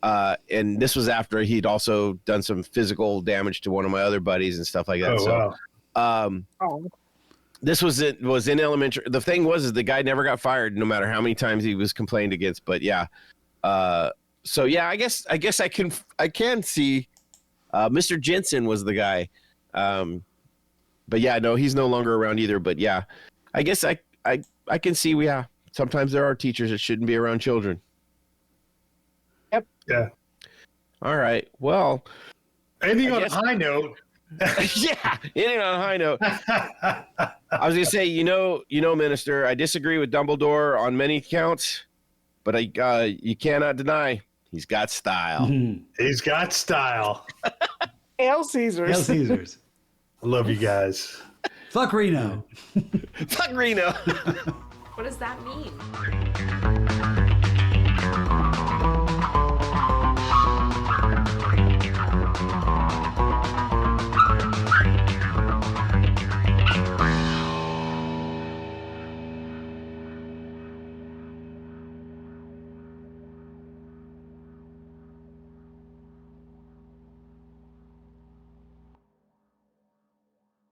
A: and this was after he'd also done some physical damage to one of my other buddies and stuff like that.
H: Wow.
A: This was in elementary. The thing was the guy never got fired no matter how many times he was complained against. But yeah. So yeah, I guess I can see Mr. Jensen was the guy. But yeah, no, he's no longer around either. But yeah, I guess I can see sometimes there are teachers that shouldn't be around children.
I: Yep.
H: Yeah.
A: All right. Well,
H: ending on a high note.
A: Yeah, ending on a high note. I was gonna say, Minister, I disagree with Dumbledore on many counts, but you cannot deny he's got style.
H: Mm-hmm. He's got style.
I: Hail Caesars.
B: Hail Caesars.
H: I love you guys.
B: Fuck Reno.
A: Fuck Reno.
J: What does that mean?